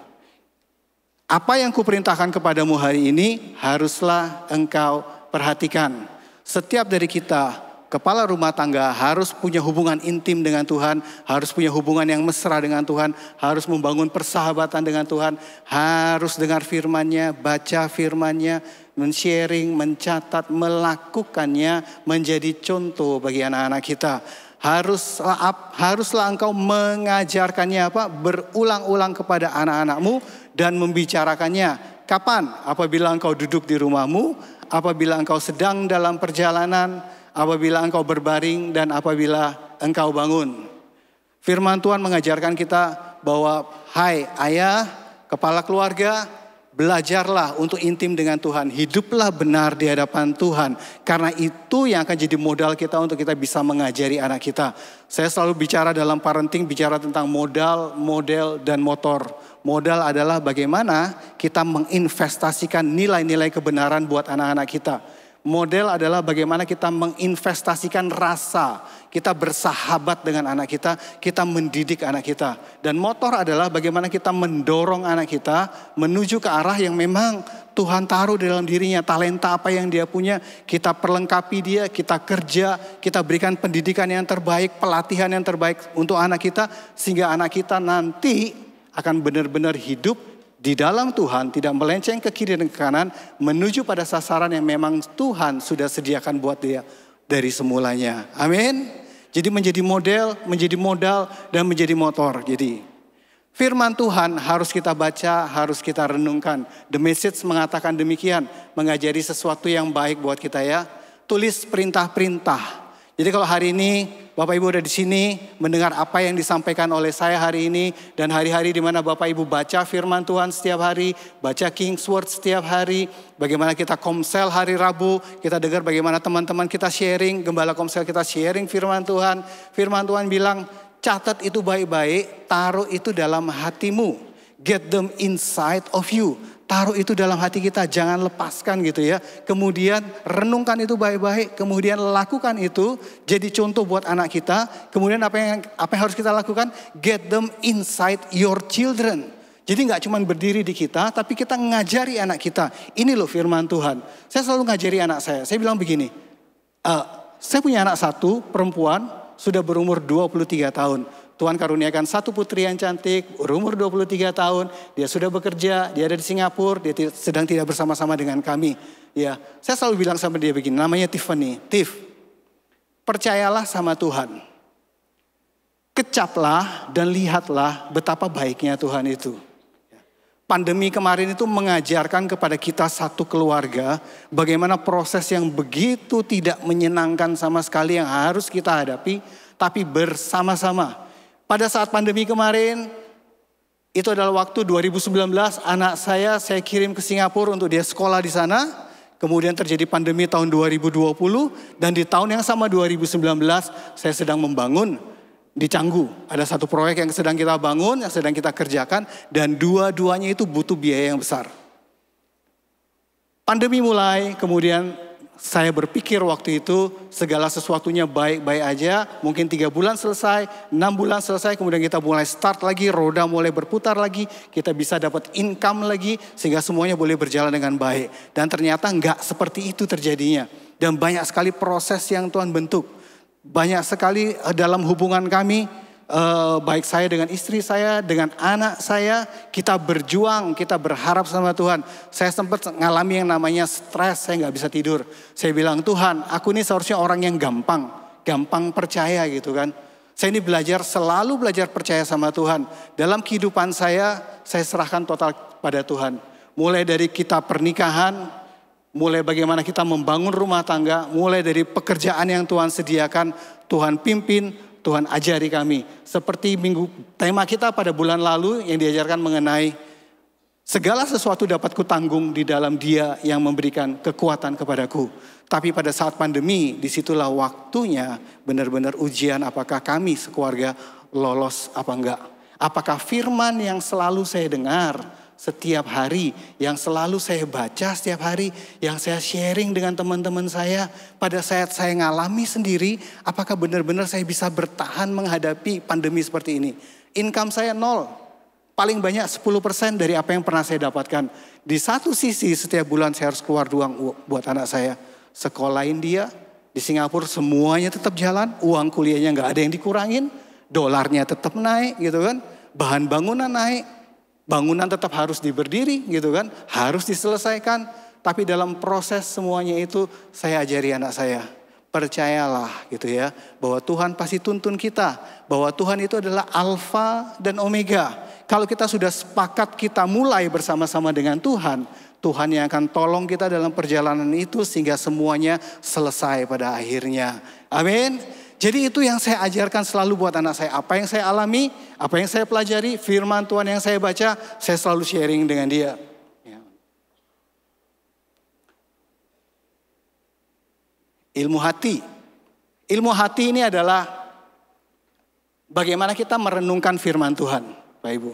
Apa yang kuperintahkan kepadamu hari ini haruslah engkau perhatikan. Setiap dari kita kepala rumah tangga harus punya hubungan intim dengan Tuhan, harus punya hubungan yang mesra dengan Tuhan, harus membangun persahabatan dengan Tuhan, harus dengar firman-Nya, baca firman-Nya, men-sharing, mencatat, melakukannya menjadi contoh bagi anak-anak kita. Haruslah engkau mengajarkannya berulang-ulang kepada anak-anakmu dan membicarakannya. Kapan? Apabila engkau duduk di rumahmu, apabila engkau sedang dalam perjalanan, apabila engkau berbaring, dan apabila engkau bangun. Firman Tuhan mengajarkan kita bahwa, hai ayah, kepala keluarga, belajarlah untuk intim dengan Tuhan. Hiduplah benar di hadapan Tuhan. Karena itu yang akan jadi modal kita untuk kita bisa mengajari anak kita. Saya selalu bicara dalam parenting, bicara tentang modal, model, dan motor. Modal adalah bagaimana kita menginvestasikan nilai-nilai kebenaran buat anak-anak kita. Model adalah bagaimana kita menginvestasikan rasa. Kita bersahabat dengan anak kita mendidik anak kita. Dan motor adalah bagaimana kita mendorong anak kita menuju ke arah yang memang Tuhan taruh di dalam dirinya. Talenta apa yang dia punya, kita perlengkapi dia, kita kerja, kita berikan pendidikan yang terbaik, pelatihan yang terbaik untuk anak kita. Sehingga anak kita nanti akan benar-benar hidup di dalam Tuhan, tidak melenceng ke kiri dan ke kanan, menuju pada sasaran yang memang Tuhan sudah sediakan buat dia dari semulanya. Amin. Jadi menjadi model, menjadi modal, dan menjadi motor. Jadi firman Tuhan harus kita baca, harus kita renungkan. The Message mengatakan demikian, mengajari sesuatu yang baik buat kita ya. Tulis perintah-perintah. Jadi kalau hari ini Bapak Ibu ada di sini mendengar apa yang disampaikan oleh saya hari ini, dan hari-hari di mana Bapak Ibu baca firman Tuhan setiap hari, baca King's Word setiap hari, bagaimana kita komsel hari Rabu, kita dengar bagaimana teman-teman kita sharing, gembala komsel kita sharing firman Tuhan. Firman Tuhan bilang, catat itu baik-baik, taruh itu dalam hatimu. Get them inside of you. Taruh itu dalam hati kita, jangan lepaskan gitu ya. Kemudian renungkan itu baik-baik, kemudian lakukan itu jadi contoh buat anak kita. Kemudian apa yang harus kita lakukan? Get them inside your children. Jadi nggak cuma berdiri di kita, tapi kita ngajari anak kita. Ini loh firman Tuhan. Saya selalu ngajari anak saya. Saya bilang begini, saya punya anak satu, perempuan, sudah berumur 23 tahun. Tuhan karuniakan satu putri yang cantik, berumur 23 tahun, dia sudah bekerja, dia ada di Singapura, dia sedang tidak bersama-sama dengan kami. Ya, saya selalu bilang sama dia begini, namanya Tiffany. Tiff, percayalah sama Tuhan. Kecaplah dan lihatlah betapa baiknya Tuhan itu. Pandemi kemarin itu mengajarkan kepada kita satu keluarga bagaimana proses yang begitu tidak menyenangkan sama sekali yang harus kita hadapi, tapi bersama-sama. Pada saat pandemi kemarin, itu adalah waktu 2019, anak saya kirim ke Singapura untuk dia sekolah di sana. Kemudian terjadi pandemi tahun 2020, dan di tahun yang sama 2019, saya sedang membangun di Canggu. Ada satu proyek yang sedang kita bangun, yang sedang kita kerjakan, dan dua-duanya itu butuh biaya yang besar. Pandemi mulai, kemudian saya berpikir waktu itu segala sesuatunya baik-baik aja. Mungkin 3 bulan selesai, 6 bulan selesai. Kemudian kita mulai start lagi, roda mulai berputar lagi. Kita bisa dapat income lagi sehingga semuanya boleh berjalan dengan baik. Dan ternyata enggak seperti itu terjadinya. Dan banyak sekali proses yang Tuhan bentuk. Banyak sekali dalam hubungan kami, baik saya dengan istri saya, dengan anak saya, kita berjuang, kita berharap sama Tuhan. Saya sempat ngalami yang namanya stres, saya gak bisa tidur. Saya bilang, Tuhan, aku ini seharusnya orang yang gampang percaya gitu kan. Saya ini selalu belajar percaya sama Tuhan. Dalam kehidupan saya serahkan total pada Tuhan. Mulai dari kita pernikahan, mulai bagaimana kita membangun rumah tangga, mulai dari pekerjaan yang Tuhan sediakan, Tuhan pimpin, Tuhan ajari kami. Seperti tema kita pada bulan lalu yang diajarkan mengenai segala sesuatu dapat kutanggung di dalam Dia yang memberikan kekuatan kepadaku. Tapi pada saat pandemi, disitulah waktunya benar-benar ujian apakah kami sekeluarga lolos apa enggak. Apakah firman yang selalu saya dengar setiap hari, yang selalu saya baca setiap hari, yang saya sharing dengan teman-teman saya, pada saat saya ngalami sendiri, apakah benar-benar saya bisa bertahan menghadapi pandemi seperti ini? Income saya 0, paling banyak 10% dari apa yang pernah saya dapatkan. Di satu sisi setiap bulan saya harus keluar uang buat anak saya, sekolahin dia, Di Singapura semuanya tetap jalan, uang kuliahnya nggak ada yang dikurangin, dolarnya tetap naik gitu kan. Bahan bangunan naik, bangunan tetap harus diberdiri gitu kan, harus diselesaikan. Tapi dalam proses semuanya itu saya ajari anak saya, percayalah gitu ya, bahwa Tuhan pasti tuntun kita, bahwa Tuhan itu adalah Alfa dan Omega. Kalau kita sudah sepakat kita mulai bersama-sama dengan Tuhan, Tuhan yang akan tolong kita dalam perjalanan itu sehingga semuanya selesai pada akhirnya. Amin. Jadi itu yang saya ajarkan selalu buat anak saya. Apa yang saya alami, apa yang saya pelajari, firman Tuhan yang saya baca, saya selalu sharing dengan dia. Ilmu hati. Ilmu hati ini adalah bagaimana kita merenungkan firman Tuhan, Pak Ibu.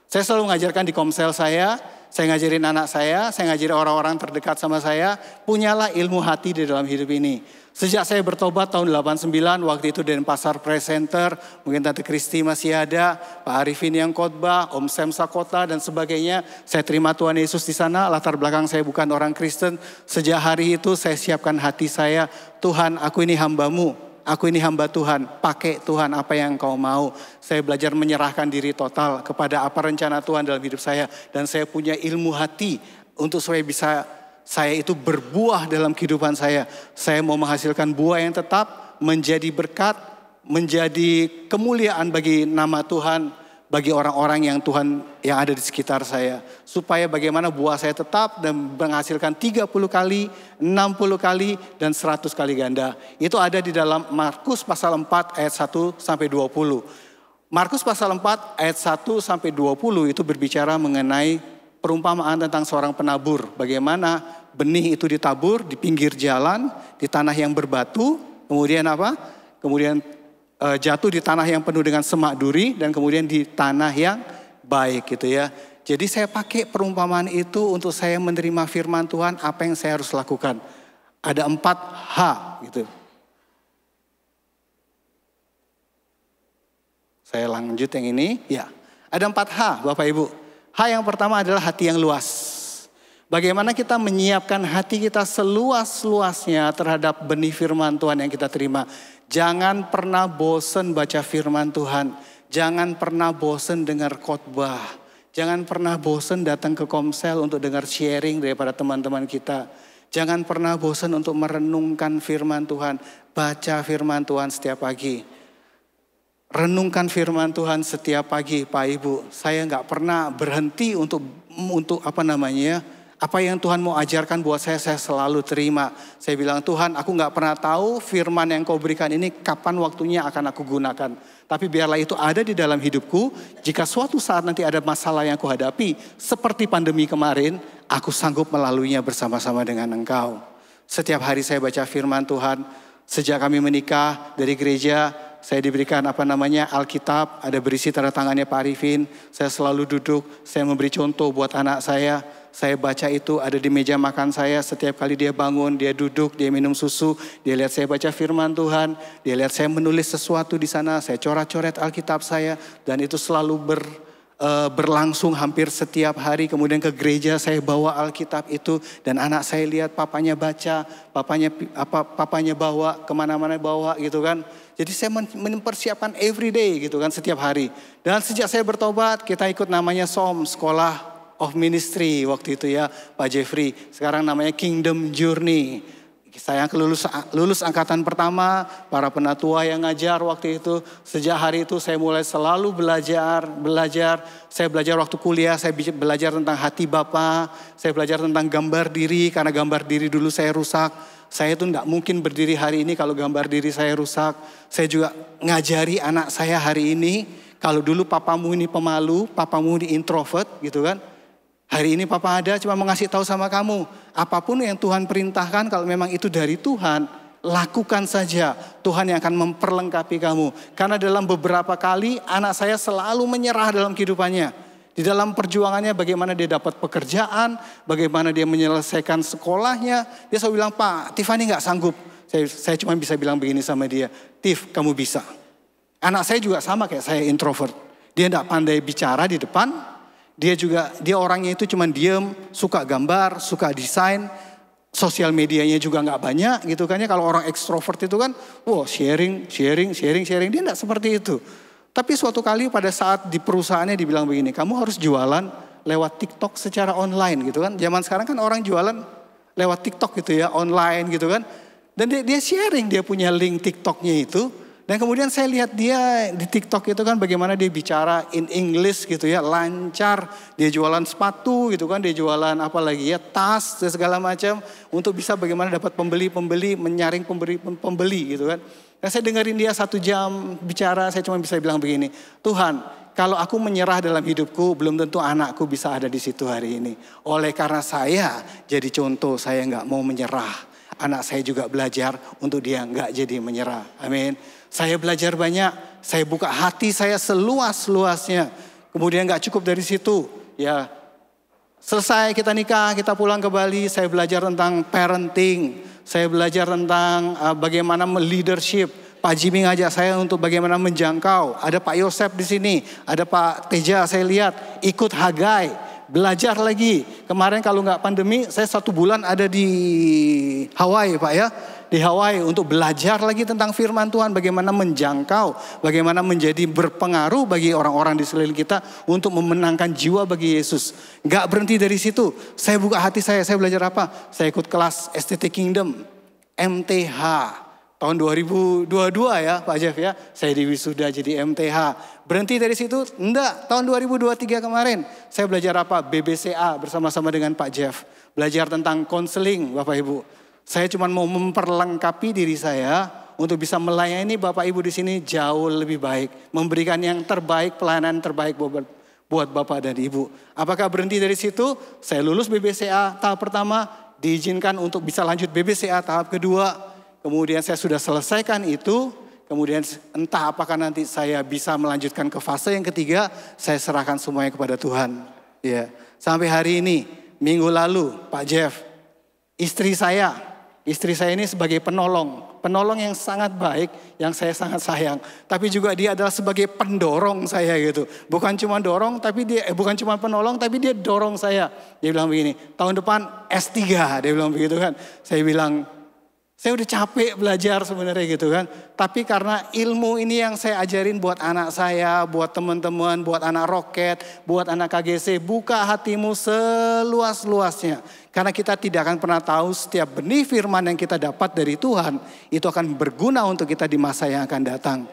Saya selalu mengajarkan di komsel saya ngajarin anak saya ngajarin orang-orang terdekat sama saya, punyalah ilmu hati di dalam hidup ini. Sejak saya bertobat tahun 89, waktu itu di Denpasar Press Center, mungkin Tante Kristi masih ada, Pak Arifin yang khotbah, Om Sam Sakota dan sebagainya. Saya terima Tuhan Yesus di sana, latar belakang saya bukan orang Kristen. Sejak hari itu saya siapkan hati saya, Tuhan aku ini hamba-Mu. Aku ini hamba Tuhan, pakai Tuhan apa yang Kau mau. Saya belajar menyerahkan diri total kepada apa rencana Tuhan dalam hidup saya. Dan saya punya ilmu hati untuk supaya bisa saya itu berbuah dalam kehidupan saya. Saya mau menghasilkan buah yang tetap, menjadi berkat, menjadi kemuliaan bagi nama Tuhan. Bagi orang-orang yang Tuhan yang ada di sekitar saya. Supaya bagaimana buah saya tetap dan menghasilkan 30 kali, 60 kali, dan 100 kali ganda. Itu ada di dalam Markus pasal 4 ayat 1 sampai 20. Markus pasal 4 ayat 1 sampai 20 itu berbicara mengenai perumpamaan tentang seorang penabur. Bagaimana benih itu ditabur di pinggir jalan, di tanah yang berbatu. Kemudian apa? Kemudian jatuh di tanah yang penuh dengan semak duri dan kemudian di tanah yang baik gitu ya. Jadi saya pakai perumpamaan itu untuk saya menerima firman Tuhan apa yang saya harus lakukan. Ada 4 H gitu. Saya lanjut yang ini. Ya, ada 4 H Bapak Ibu. H yang pertama adalah hati yang luas. Bagaimana kita menyiapkan hati kita seluas-luasnya terhadap benih firman Tuhan yang kita terima. Jangan pernah bosan baca firman Tuhan. Jangan pernah bosan dengar khotbah. Jangan pernah bosan datang ke komsel untuk dengar sharing daripada teman-teman kita. Jangan pernah bosan untuk merenungkan firman Tuhan. Baca firman Tuhan setiap pagi. Renungkan firman Tuhan setiap pagi, Pak Ibu. Saya nggak pernah berhenti untuk apa yang Tuhan mau ajarkan buat saya selalu terima. Saya bilang, Tuhan aku gak pernah tahu firman yang Kau berikan ini kapan waktunya akan aku gunakan. Tapi biarlah itu ada di dalam hidupku. Jika suatu saat nanti ada masalah yang aku hadapi, seperti pandemi kemarin, aku sanggup melaluinya bersama-sama dengan Engkau. Setiap hari saya baca firman Tuhan. Sejak kami menikah dari gereja, saya diberikan Alkitab, ada berisi tanda tangannya Pak Arifin. Saya selalu duduk, saya memberi contoh buat anak saya. Saya baca itu ada di meja makan saya. Setiap kali dia bangun, dia duduk, dia minum susu. Dia lihat saya baca firman Tuhan. Dia lihat saya menulis sesuatu di sana. Saya coret-coret Alkitab saya. Dan itu selalu berlangsung hampir setiap hari. Kemudian ke gereja saya bawa Alkitab itu. Dan anak saya lihat papanya baca. Papanya bawa, kemana-mana bawa gitu kan. Jadi saya mempersiapkan everyday gitu kan setiap hari. Dan sejak saya bertobat kita ikut namanya SOM, Sekolah of Ministry waktu itu ya Pak Jeffrey. Sekarang namanya Kingdom Journey. Saya lulus angkatan pertama, para penatua yang ngajar waktu itu. Sejak hari itu saya mulai selalu belajar. Saya belajar waktu kuliah, saya belajar tentang hati Bapa. Saya belajar tentang gambar diri, karena gambar diri dulu saya rusak. Saya itu tidak mungkin berdiri hari ini kalau gambar diri saya rusak. Saya juga ngajari anak saya hari ini, kalau dulu papamu ini pemalu, papamu ini introvert gitu kan. Hari ini Papa ada cuma mau ngasih tahu sama kamu. Apapun yang Tuhan perintahkan kalau memang itu dari Tuhan, lakukan saja. Tuhan yang akan memperlengkapi kamu. Karena dalam beberapa kali anak saya selalu menyerah dalam kehidupannya. Di dalam perjuangannya bagaimana dia dapat pekerjaan, bagaimana dia menyelesaikan sekolahnya. Dia selalu bilang, Pak, Tiffany gak sanggup. Saya cuma bisa bilang begini sama dia, Tiff kamu bisa. Anak saya juga sama kayak saya, introvert. Dia gak pandai bicara di depan. Dia orangnya itu cuma diem, suka gambar, suka desain. Sosial medianya juga nggak banyak gitu kan ya. Kalau orang ekstrovert itu kan, wow sharing. Dia nggak seperti itu. Tapi suatu kali pada saat di perusahaannya dibilang begini, kamu harus jualan lewat TikTok secara online gitu kan. Zaman sekarang kan orang jualan lewat TikTok gitu ya, online gitu kan. Dan dia sharing, dia punya link TikToknya itu. Dan kemudian saya lihat dia di TikTok itu kan bagaimana dia bicara in English gitu ya, lancar. Dia jualan sepatu gitu kan, dia jualan apa lagi ya, tas dan segala macam. Untuk bisa bagaimana dapat pembeli, menyaring pembeli gitu kan. Dan saya dengerin dia 1 jam bicara, saya cuma bisa bilang begini, Tuhan kalau aku menyerah dalam hidupku, belum tentu anakku bisa ada di situ hari ini. Oleh karena saya jadi contoh, saya nggak mau menyerah. Anak saya juga belajar untuk dia nggak jadi menyerah. Amin. Saya belajar banyak, saya buka hati saya seluas-luasnya. Kemudian gak cukup dari situ, ya selesai kita nikah, kita pulang ke Bali, saya belajar tentang parenting, saya belajar tentang bagaimana leadership. Pak Jimmy ngajak saya untuk bagaimana menjangkau. Ada Pak Yosef di sini, ada Pak Teja saya lihat, ikut Hagai, belajar lagi. Kemarin kalau nggak pandemi, saya 1 bulan ada di Hawaii Pak ya. Di Hawaii untuk belajar lagi tentang firman Tuhan. Bagaimana menjangkau, bagaimana menjadi berpengaruh bagi orang-orang di sekeliling kita untuk memenangkan jiwa bagi Yesus. Gak berhenti dari situ. Saya buka hati saya belajar apa? Saya ikut kelas STT Kingdom, MTH. Tahun 2022 ya Pak Jeff ya. Saya diwisuda jadi MTH. Berhenti dari situ? Enggak. Tahun 2023 kemarin. Saya belajar apa? BBCA bersama-sama dengan Pak Jeff. Belajar tentang konseling Bapak Ibu. Saya cuma mau memperlengkapi diri saya untuk bisa melayani Bapak Ibu di sini jauh lebih baik. Memberikan yang terbaik, pelayanan terbaik buat Bapak dan Ibu. Apakah berhenti dari situ? Saya lulus BBCA tahap pertama, diizinkan untuk bisa lanjut BBCA tahap kedua. Kemudian saya sudah selesaikan itu. Kemudian entah apakah nanti saya bisa melanjutkan ke fase yang ketiga, saya serahkan semuanya kepada Tuhan. Ya, sampai hari ini, minggu lalu Pak Jeff, istri saya ini sebagai penolong yang sangat baik, yang saya sangat sayang. Tapi juga dia adalah sebagai pendorong saya gitu. Bukan cuma dorong, tapi bukan cuma penolong, tapi dia dorong saya. Dia bilang begini, tahun depan S3, dia bilang begitu kan. Saya bilang, saya udah capek belajar sebenarnya gitu kan. Tapi karena ilmu ini yang saya ajarin buat anak saya, buat teman-teman, buat anak roket, buat anak KGC. Buka hatimu seluas-luasnya. Karena kita tidak akan pernah tahu setiap benih firman yang kita dapat dari Tuhan. Itu akan berguna untuk kita di masa yang akan datang.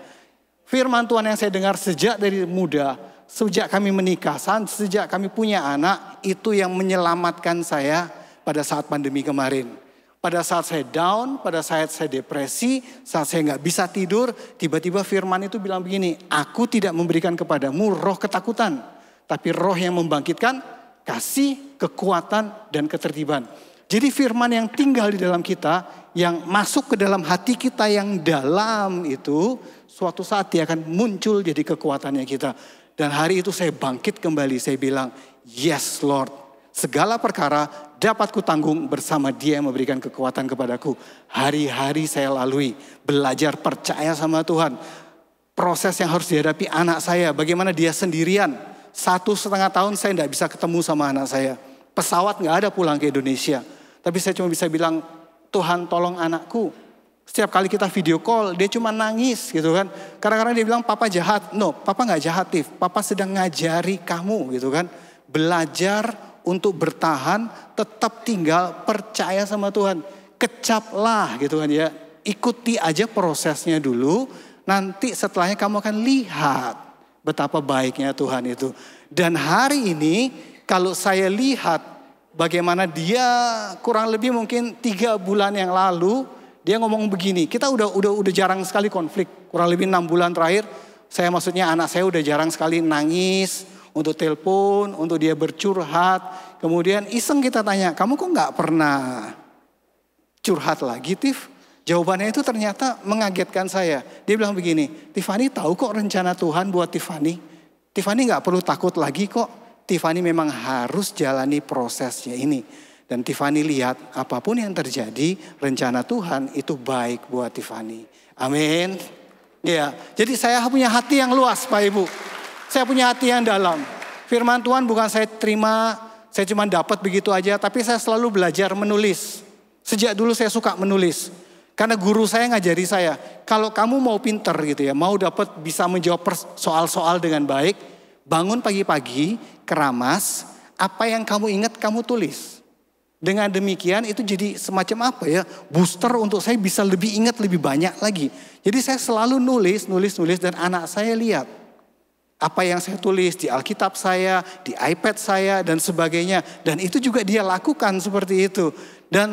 Firman Tuhan yang saya dengar sejak dari muda, sejak kami menikah, sejak kami punya anak. Itu yang menyelamatkan saya pada saat pandemi kemarin. Pada saat saya down, pada saat saya depresi, saat saya nggak bisa tidur, tiba-tiba firman itu bilang begini, aku tidak memberikan kepadamu roh ketakutan, tapi roh yang membangkitkan kasih, kekuatan, dan ketertiban. Jadi firman yang tinggal di dalam kita, yang masuk ke dalam hati kita yang dalam itu, suatu saat dia akan muncul jadi kekuatannya kita. Dan hari itu saya bangkit kembali, saya bilang, yes Lord, segala perkara dapat kutanggung bersama Dia yang memberikan kekuatan kepadaku. Hari-hari saya lalui, belajar percaya sama Tuhan. Proses yang harus dihadapi anak saya, bagaimana dia sendirian. 1,5 tahun saya tidak bisa ketemu sama anak saya. Pesawat nggak ada pulang ke Indonesia. Tapi saya cuma bisa bilang, Tuhan tolong anakku. Setiap kali kita video call, dia cuma nangis gitu kan. Kadang-kadang dia bilang, papa jahat. No, papa nggak jahat, papa sedang ngajari kamu gitu kan. Belajar untuk bertahan, tetap tinggal, percaya sama Tuhan. Kecaplah gitu kan ya. Ikuti aja prosesnya dulu. Nanti setelahnya kamu akan lihat betapa baiknya Tuhan itu. Dan hari ini kalau saya lihat bagaimana dia kurang lebih mungkin 3 bulan yang lalu. Dia ngomong begini, kita udah jarang sekali konflik. Kurang lebih 6 bulan terakhir. Saya maksudnya anak saya udah jarang sekali nangis. Untuk telepon, untuk dia bercurhat. Kemudian iseng kita tanya, kamu kok gak pernah curhat lagi Tif? Jawabannya itu ternyata mengagetkan saya. Dia bilang begini, Tiffany tahu kok rencana Tuhan buat Tiffany. Tiffany gak perlu takut lagi kok. Tiffany memang harus jalani prosesnya ini. Dan Tiffany lihat apapun yang terjadi, rencana Tuhan itu baik buat Tiffany. Amin. Ya, jadi saya punya hati yang luas Pak Ibu. Saya punya hati yang dalam. Firman Tuhan bukan saya terima, saya cuma dapat begitu aja. Tapi saya selalu belajar menulis. Sejak dulu saya suka menulis. Karena guru saya ngajari saya, kalau kamu mau pinter gitu ya, mau dapat bisa menjawab soal-soal dengan baik, bangun pagi-pagi, keramas, apa yang kamu ingat kamu tulis. Dengan demikian itu jadi semacam apa ya, booster untuk saya bisa lebih ingat lebih banyak lagi. Jadi saya selalu nulis dan anak saya lihat. Apa yang saya tulis di Alkitab saya, di iPad saya dan sebagainya. Dan itu juga dia lakukan seperti itu. Dan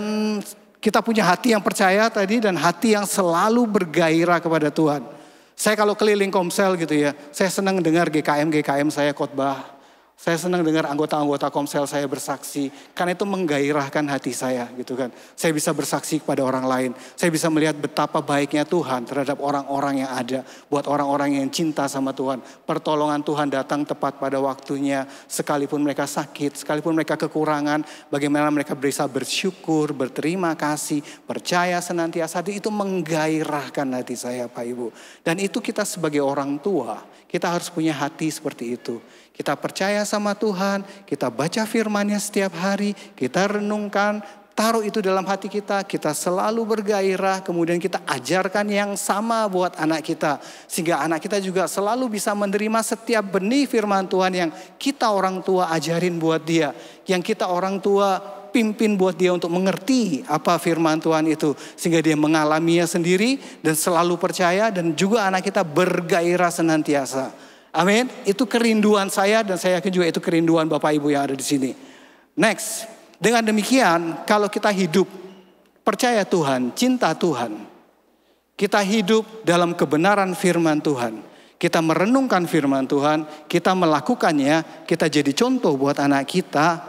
kita punya hati yang percaya tadi dan hati yang selalu bergairah kepada Tuhan. Saya kalau keliling Komsel gitu ya, saya senang dengar GKM saya khotbah. Saya senang dengar anggota-anggota Komsel saya bersaksi. Karena itu menggairahkan hati saya gitu kan. Saya bisa bersaksi kepada orang lain. Saya bisa melihat betapa baiknya Tuhan terhadap orang-orang yang ada. Buat orang-orang yang cinta sama Tuhan. Pertolongan Tuhan datang tepat pada waktunya. Sekalipun mereka sakit, sekalipun mereka kekurangan. Bagaimana mereka bisa bersyukur, berterima kasih, percaya senantiasa. Itu menggairahkan hati saya Pak Ibu. Dan itu kita sebagai orang tua, kita harus punya hati seperti itu. Kita percaya sama Tuhan, kita baca firman-Nya setiap hari, kita renungkan, taruh itu dalam hati kita selalu bergairah, kemudian kita ajarkan yang sama buat anak kita. Sehingga anak kita juga selalu bisa menerima setiap benih firman Tuhan yang kita orang tua ajarin buat dia. Yang kita orang tua pimpin buat dia untuk mengerti apa firman Tuhan itu. Sehingga dia mengalaminya sendiri dan selalu percaya dan juga anak kita bergairah senantiasa. Amin. Itu kerinduan saya dan saya yakin juga itu kerinduan Bapak Ibu yang ada di sini. Next. Dengan demikian kalau kita hidup percaya Tuhan, cinta Tuhan. Kita hidup dalam kebenaran firman Tuhan. Kita merenungkan firman Tuhan. Kita melakukannya. Kita jadi contoh buat anak kita.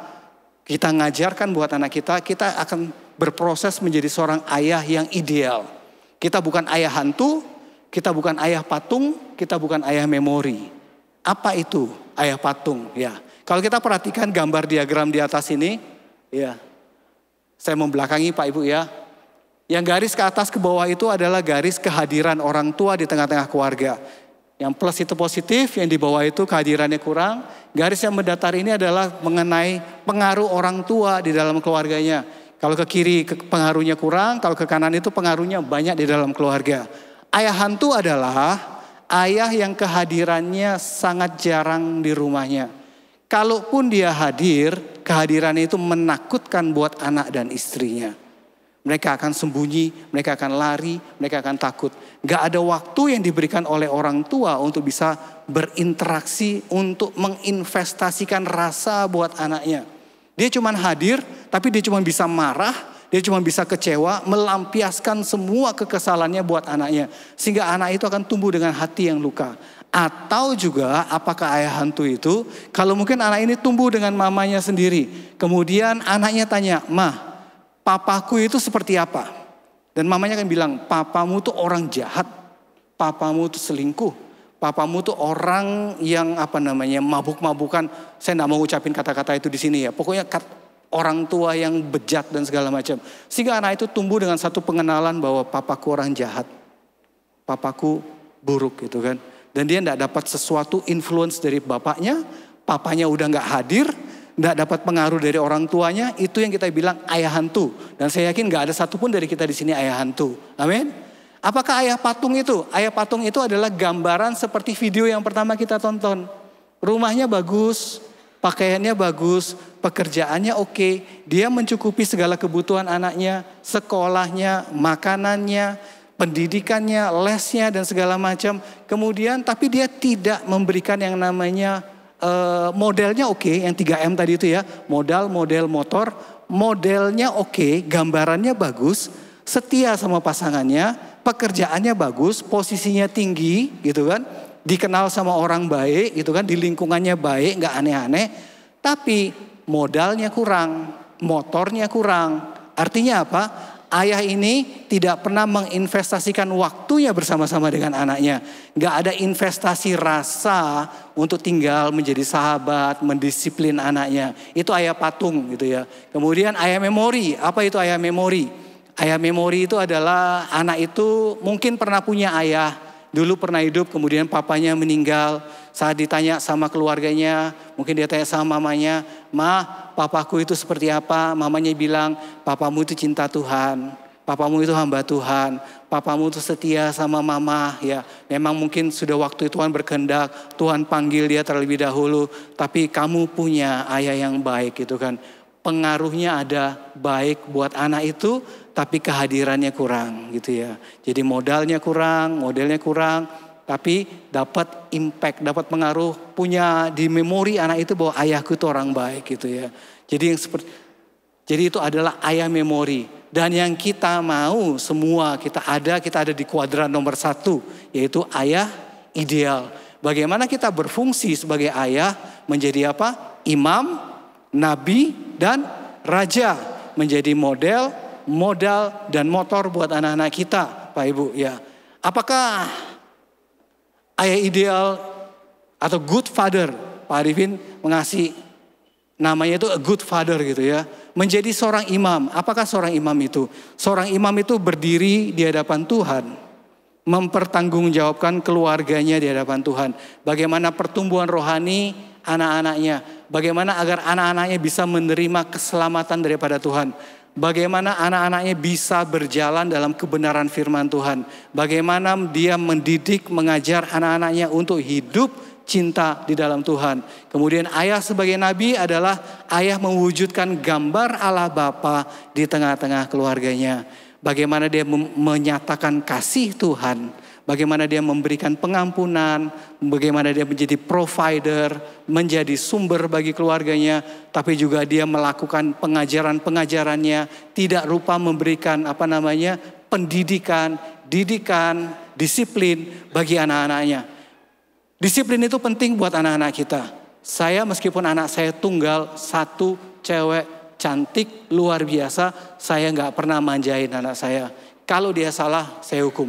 Kita ngajarkan buat anak kita. Kita akan berproses menjadi seorang ayah yang ideal. Kita bukan ayah hantu. Kita bukan ayah patung. Kita bukan ayah memori. Apa itu ayah patung? Ya, kalau kita perhatikan gambar diagram di atas ini, ya, saya membelakangi Pak Ibu ya. Yang garis ke atas ke bawah itu adalah garis kehadiran orang tua di tengah-tengah keluarga. Yang plus itu positif, yang di bawah itu kehadirannya kurang. Garis yang mendatar ini adalah mengenai pengaruh orang tua di dalam keluarganya. Kalau ke kiri pengaruhnya kurang, kalau ke kanan itu pengaruhnya banyak di dalam keluarga. Ayah hantu adalah ayah yang kehadirannya sangat jarang di rumahnya. Kalaupun dia hadir, kehadirannya itu menakutkan buat anak dan istrinya. Mereka akan sembunyi, mereka akan lari, mereka akan takut. Gak ada waktu yang diberikan oleh orang tua untuk bisa berinteraksi, untuk menginvestasikan rasa buat anaknya. Dia cuma hadir, tapi dia cuma bisa marah, dia cuma bisa kecewa, melampiaskan semua kekesalannya buat anaknya. Sehingga anak itu akan tumbuh dengan hati yang luka. Atau juga apakah ayah hantu itu, kalau mungkin anak ini tumbuh dengan mamanya sendiri. Kemudian anaknya tanya, "Mah, papaku itu seperti apa?" Dan mamanya akan bilang, "Papamu tuh orang jahat, papamu tuh selingkuh, papamu tuh orang yang mabuk-mabukan." Saya tidak mau ucapin kata-kata itu di sini ya. Pokoknya orang tua yang bejat dan segala macam. Sehingga anak itu tumbuh dengan satu pengenalan bahwa papaku orang jahat. Papaku buruk gitu kan. Dan dia tidak dapat sesuatu influence dari bapaknya. Papanya udah gak hadir. Tidak dapat pengaruh dari orang tuanya. Itu yang kita bilang ayah hantu. Dan saya yakin gak ada satupun dari kita di sini ayah hantu. Amin. Apakah ayah patung itu? Ayah patung itu adalah gambaran seperti video yang pertama kita tonton. Rumahnya bagus. Pakaiannya bagus, pekerjaannya oke, dia mencukupi segala kebutuhan anaknya, sekolahnya, makanannya, pendidikannya, lesnya dan segala macam. Kemudian tapi dia tidak memberikan yang namanya modelnya oke, yang 3M tadi itu ya, modal motor, modelnya oke, gambarannya bagus, setia sama pasangannya, pekerjaannya bagus, posisinya tinggi gitu kan. Dikenal sama orang baik gitu kan, di lingkungannya baik, gak aneh-aneh. Tapi modalnya kurang, motornya kurang. Artinya apa? Ayah ini tidak pernah menginvestasikan waktunya bersama-sama dengan anaknya. Gak ada investasi rasa untuk tinggal menjadi sahabat, mendisiplin anaknya. Itu ayah patung gitu ya. Kemudian ayah memori. Apa itu ayah memori? Ayah memori itu adalah anak itu mungkin pernah punya ayah. Dulu pernah hidup, kemudian papanya meninggal. saat ditanya sama keluarganya, mungkin dia tanya sama mamanya, "Ma, papaku itu seperti apa?" Mamanya bilang, "Papamu itu cinta Tuhan, papamu itu hamba Tuhan, papamu itu setia sama mama." Ya, memang mungkin sudah waktu Tuhan berkehendak, Tuhan panggil dia terlebih dahulu, tapi kamu punya ayah yang baik gitu kan. Pengaruhnya ada baik buat anak itu, tapi kehadirannya kurang gitu ya. Jadi modalnya kurang, modelnya kurang, tapi dapat impact, dapat pengaruh, punya di memori anak itu bahwa ayahku itu orang baik gitu ya. Jadi itu adalah ayah memori. Dan yang kita mau semua kita ada di kuadran nomor 1, yaitu ayah ideal. Bagaimana kita berfungsi sebagai ayah menjadi apa? Imam, nabi, dan raja. Menjadi model, modal, dan motor buat anak-anak kita, Pak Ibu ya. Apakah ayah ideal atau good father, Pak Arifin mengasih namanya itu a good father gitu ya. Menjadi seorang imam, apakah seorang imam itu? Seorang imam itu berdiri di hadapan Tuhan, mempertanggungjawabkan keluarganya di hadapan Tuhan. Bagaimana pertumbuhan rohani anak-anaknya, bagaimana agar anak-anaknya bisa menerima keselamatan daripada Tuhan. Bagaimana anak-anaknya bisa berjalan dalam kebenaran firman Tuhan. Bagaimana dia mendidik, mengajar anak-anaknya untuk hidup cinta di dalam Tuhan. Kemudian ayah sebagai nabi adalah ayah mewujudkan gambar Allah Bapa di tengah-tengah keluarganya. Bagaimana dia menyatakan kasih Tuhan. Bagaimana dia memberikan pengampunan, bagaimana dia menjadi provider, menjadi sumber bagi keluarganya, tapi juga dia melakukan pengajaran-pengajarannya, tidak lupa memberikan pendidikan, didikan, disiplin bagi anak-anaknya. Disiplin itu penting buat anak-anak kita. Saya meskipun anak saya tunggal, 1 cewek cantik, luar biasa, saya gak pernah manjain anak saya. Kalau dia salah, saya hukum.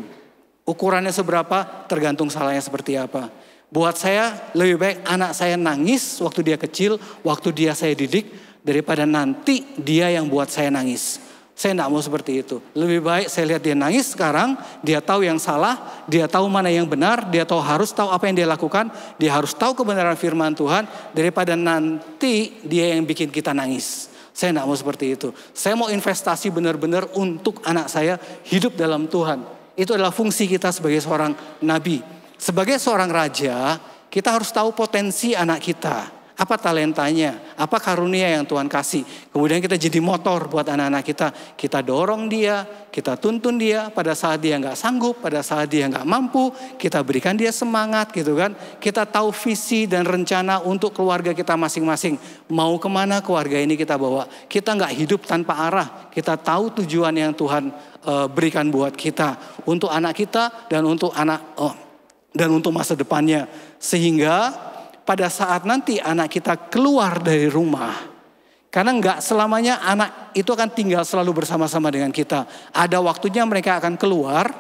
Ukurannya seberapa tergantung salahnya seperti apa. Buat saya lebih baik anak saya nangis waktu dia kecil, waktu dia saya didik, daripada nanti dia yang buat saya nangis. Saya tidak mau seperti itu. Lebih baik saya lihat dia nangis sekarang, dia tahu yang salah, dia tahu mana yang benar, dia harus tahu apa yang dia lakukan, dia harus tahu kebenaran firman Tuhan, daripada nanti dia yang bikin kita nangis. Saya tidak mau seperti itu. Saya mau investasi benar-benar untuk anak saya hidup dalam Tuhan. Itu adalah fungsi kita sebagai seorang nabi. Sebagai seorang raja, kita harus tahu potensi anak kita. Apa talentanya, apa karunia yang Tuhan kasih. Kemudian kita jadi motor buat anak-anak kita. Kita dorong dia, kita tuntun dia pada saat dia nggak sanggup, pada saat dia nggak mampu. Kita berikan dia semangat gitu kan. Kita tahu visi dan rencana untuk keluarga kita masing-masing. Mau kemana keluarga ini kita bawa. Kita nggak hidup tanpa arah. Kita tahu tujuan yang Tuhan berikan buat kita. Untuk anak kita dan untuk dan untuk masa depannya. Sehingga pada saat nanti anak kita keluar dari rumah, karena nggak selamanya anak itu akan tinggal selalu bersama-sama dengan kita. Ada waktunya mereka akan keluar,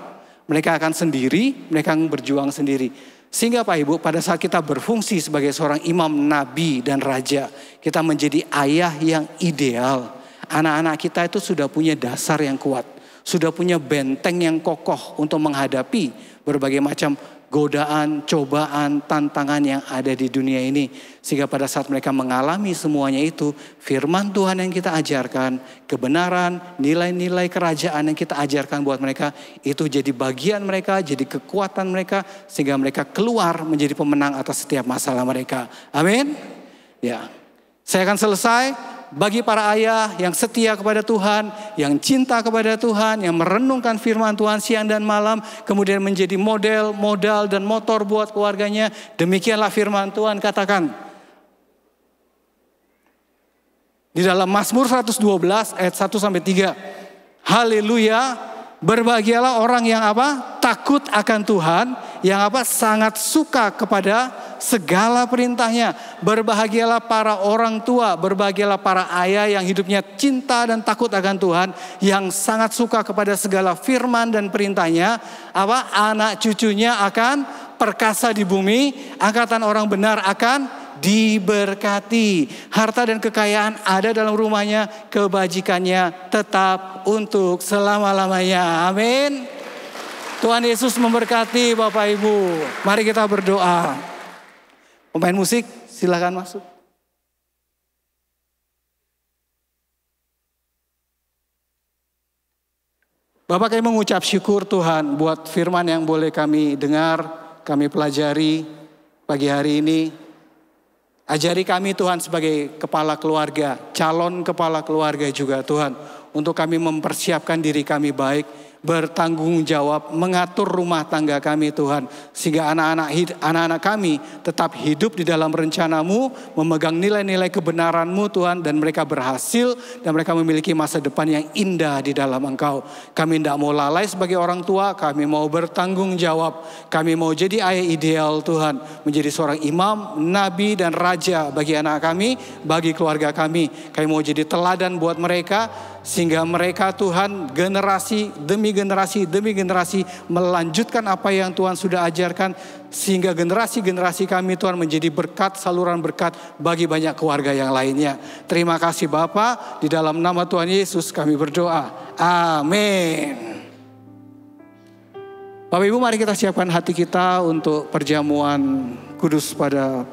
mereka akan sendiri, mereka akan berjuang sendiri. Sehingga Pak Ibu, pada saat kita berfungsi sebagai seorang imam, nabi, dan raja, kita menjadi ayah yang ideal. Anak-anak kita itu sudah punya dasar yang kuat, sudah punya benteng yang kokoh untuk menghadapi berbagai macam godaan, cobaan, tantangan yang ada di dunia ini. Sehingga pada saat mereka mengalami semuanya itu, firman Tuhan yang kita ajarkan, kebenaran, nilai-nilai kerajaan yang kita ajarkan buat mereka, itu jadi bagian mereka, jadi kekuatan mereka, sehingga mereka keluar menjadi pemenang atas setiap masalah mereka. Amin. Ya, saya akan selesai. Bagi para ayah yang setia kepada Tuhan, yang cinta kepada Tuhan, yang merenungkan firman Tuhan siang dan malam, kemudian menjadi model, modal, dan motor buat keluarganya. Demikianlah firman Tuhan katakan. Di dalam Mazmur 112 ayat 1-3. Haleluya, berbahagialah orang yang takut akan Tuhan, yang sangat suka kepada segala perintahnya. Berbahagialah para orang tua, berbahagialah para ayah yang hidupnya cinta dan takut akan Tuhan, yang sangat suka kepada segala firman dan perintahnya. Anak cucunya akan perkasa di bumi, angkatan orang benar akan diberkati. Harta dan kekayaan ada dalam rumahnya, kebajikannya tetap untuk selama-lamanya. Amin. Tuhan Yesus memberkati Bapak Ibu. Mari kita berdoa. Pemain musik silakan masuk. Bapak, kami mengucap syukur Tuhan buat firman yang boleh kami dengar, kami pelajari pagi hari ini. Ajari kami Tuhan sebagai kepala keluarga, calon kepala keluarga juga Tuhan. Untuk kami mempersiapkan diri kami baik, bertanggung jawab, mengatur rumah tangga kami Tuhan. Sehingga anak-anak kami tetap hidup di dalam rencana-Mu, memegang nilai-nilai kebenaran-Mu Tuhan. Dan mereka berhasil dan mereka memiliki masa depan yang indah di dalam Engkau. Kami tidak mau lalai sebagai orang tua, kami mau bertanggung jawab. Kami mau jadi ayah ideal Tuhan. Menjadi seorang imam, nabi dan raja bagi anak kami, bagi keluarga kami. Kami mau jadi teladan buat mereka. Sehingga mereka Tuhan generasi demi generasi melanjutkan apa yang Tuhan sudah ajarkan. Sehingga generasi-generasi kami Tuhan menjadi berkat, saluran berkat bagi banyak keluarga yang lainnya. Terima kasih Bapa, di dalam nama Tuhan Yesus kami berdoa. Amin. Bapak Ibu, mari kita siapkan hati kita untuk perjamuan kudus pada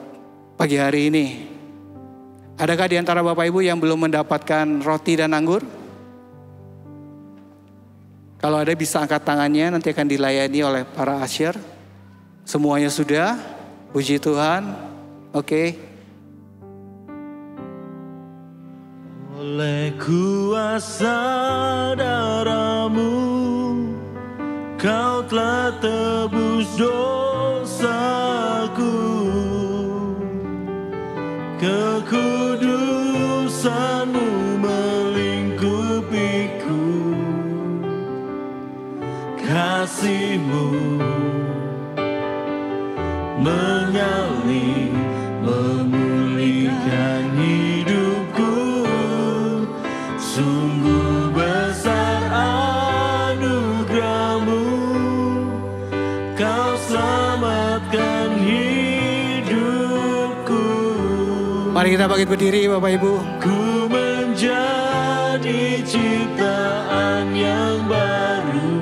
pagi hari ini. Adakah di antara Bapak Ibu yang belum mendapatkan roti dan anggur? Kalau ada bisa angkat tangannya, nanti akan dilayani oleh para asyir. Semuanya sudah? Puji Tuhan. Oke. Oleh kuasa darah-Mu, Kau telah tebus dosaku. Kekudusan-Mu melingkupiku. Kasih-Mu mengalir, memulihkan hidupku. Sungguh besar anugerah-Mu, Kau selamatkan hidupku. Mari kita bangkit berdiri Bapak Ibu. Ku menjadi ciptaan yang baru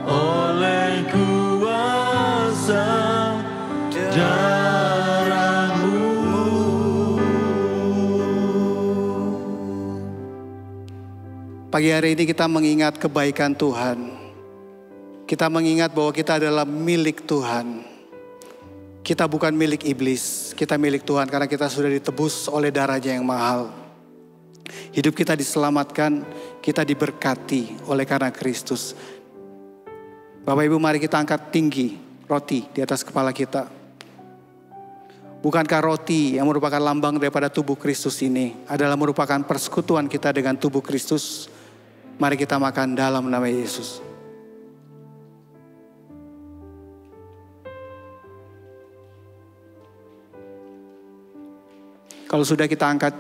oleh kuasa darah-Mu. Pagi hari ini kita mengingat kebaikan Tuhan. Kita mengingat bahwa kita adalah milik Tuhan. Kita bukan milik iblis, kita milik Tuhan karena kita sudah ditebus oleh darah-Nya yang mahal. Hidup kita diselamatkan, kita diberkati oleh karena Kristus. Bapak Ibu, mari kita angkat tinggi roti di atas kepala kita. Bukankah roti yang merupakan lambang daripada tubuh Kristus ini adalah merupakan persekutuan kita dengan tubuh Kristus? Mari kita makan dalam nama Yesus. Kalau sudah kita angkat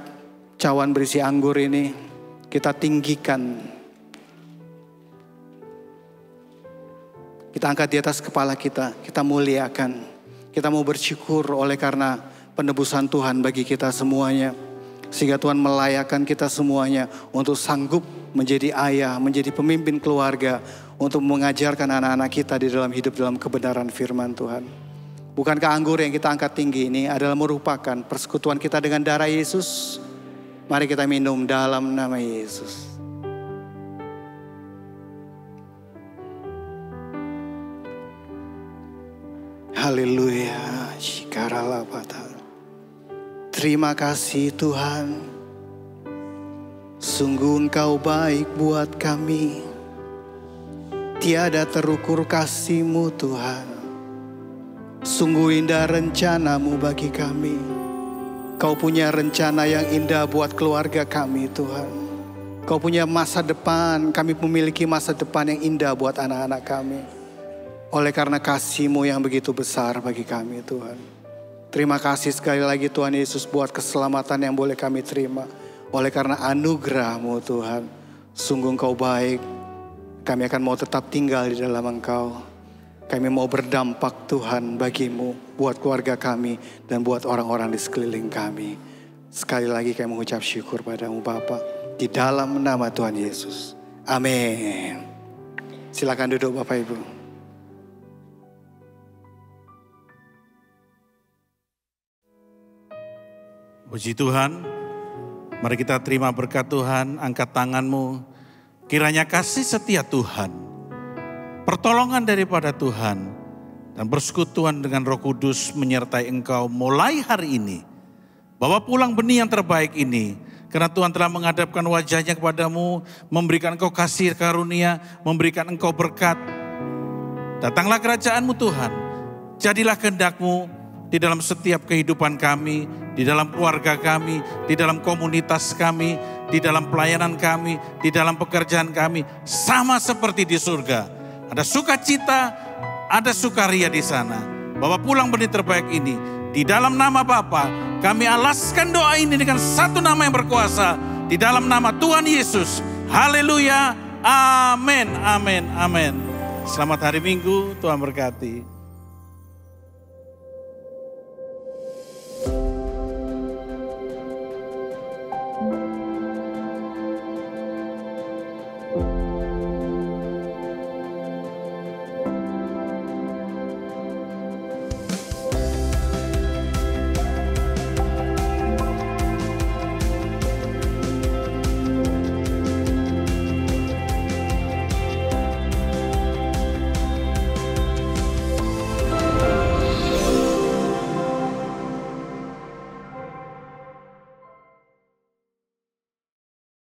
cawan berisi anggur ini, kita tinggikan. Kita angkat di atas kepala kita muliakan. Kita mau bersyukur oleh karena penebusan Tuhan bagi kita semuanya. Sehingga Tuhan melayakkan kita semuanya untuk sanggup menjadi ayah, menjadi pemimpin keluarga. Untuk mengajarkan anak-anak kita di dalam hidup dalam kebenaran firman Tuhan. Bukankah anggur yang kita angkat tinggi ini adalah merupakan persekutuan kita dengan darah Yesus? Mari kita minum dalam nama Yesus. Haleluya. Terima kasih Tuhan. Sungguh Engkau baik buat kami. Tiada terukur kasih-Mu Tuhan. Sungguh indah rencana-Mu bagi kami. Kau punya rencana yang indah buat keluarga kami Tuhan. Kau punya masa depan, kami memiliki masa depan yang indah buat anak-anak kami. Oleh karena kasih-Mu yang begitu besar bagi kami Tuhan. Terima kasih sekali lagi Tuhan Yesus buat keselamatan yang boleh kami terima. Oleh karena anugerah-Mu Tuhan. Sungguh Engkau baik. Kami akan mau tetap tinggal di dalam Engkau. Kami mau berdampak Tuhan bagi-Mu, buat keluarga kami, dan buat orang-orang di sekeliling kami. Sekali lagi kami mengucap syukur padamu Bapa, di dalam nama Tuhan Yesus. Amin. Silakan duduk Bapak Ibu. Puji Tuhan, mari kita terima berkat Tuhan, angkat tanganmu. Kiranya kasih setia Tuhan, pertolongan daripada Tuhan, dan persekutuan dengan Roh Kudus menyertai engkau mulai hari ini. Bawa pulang benih yang terbaik ini, karena Tuhan telah menghadapkan wajahnya kepadamu, memberikan engkau kasih karunia, memberikan engkau berkat. Datanglah kerajaanmu Tuhan, jadilah kehendak-Mu di dalam setiap kehidupan kami, di dalam keluarga kami, di dalam komunitas kami, di dalam pelayanan kami, di dalam pekerjaan kami, sama seperti di surga. Ada sukacita, ada sukaria di sana. Bawa pulang benih terbaik ini, di dalam nama Bapa, kami alaskan doa ini dengan satu nama yang berkuasa, di dalam nama Tuhan Yesus. Haleluya, amin, amin, amin. Selamat hari Minggu, Tuhan berkati.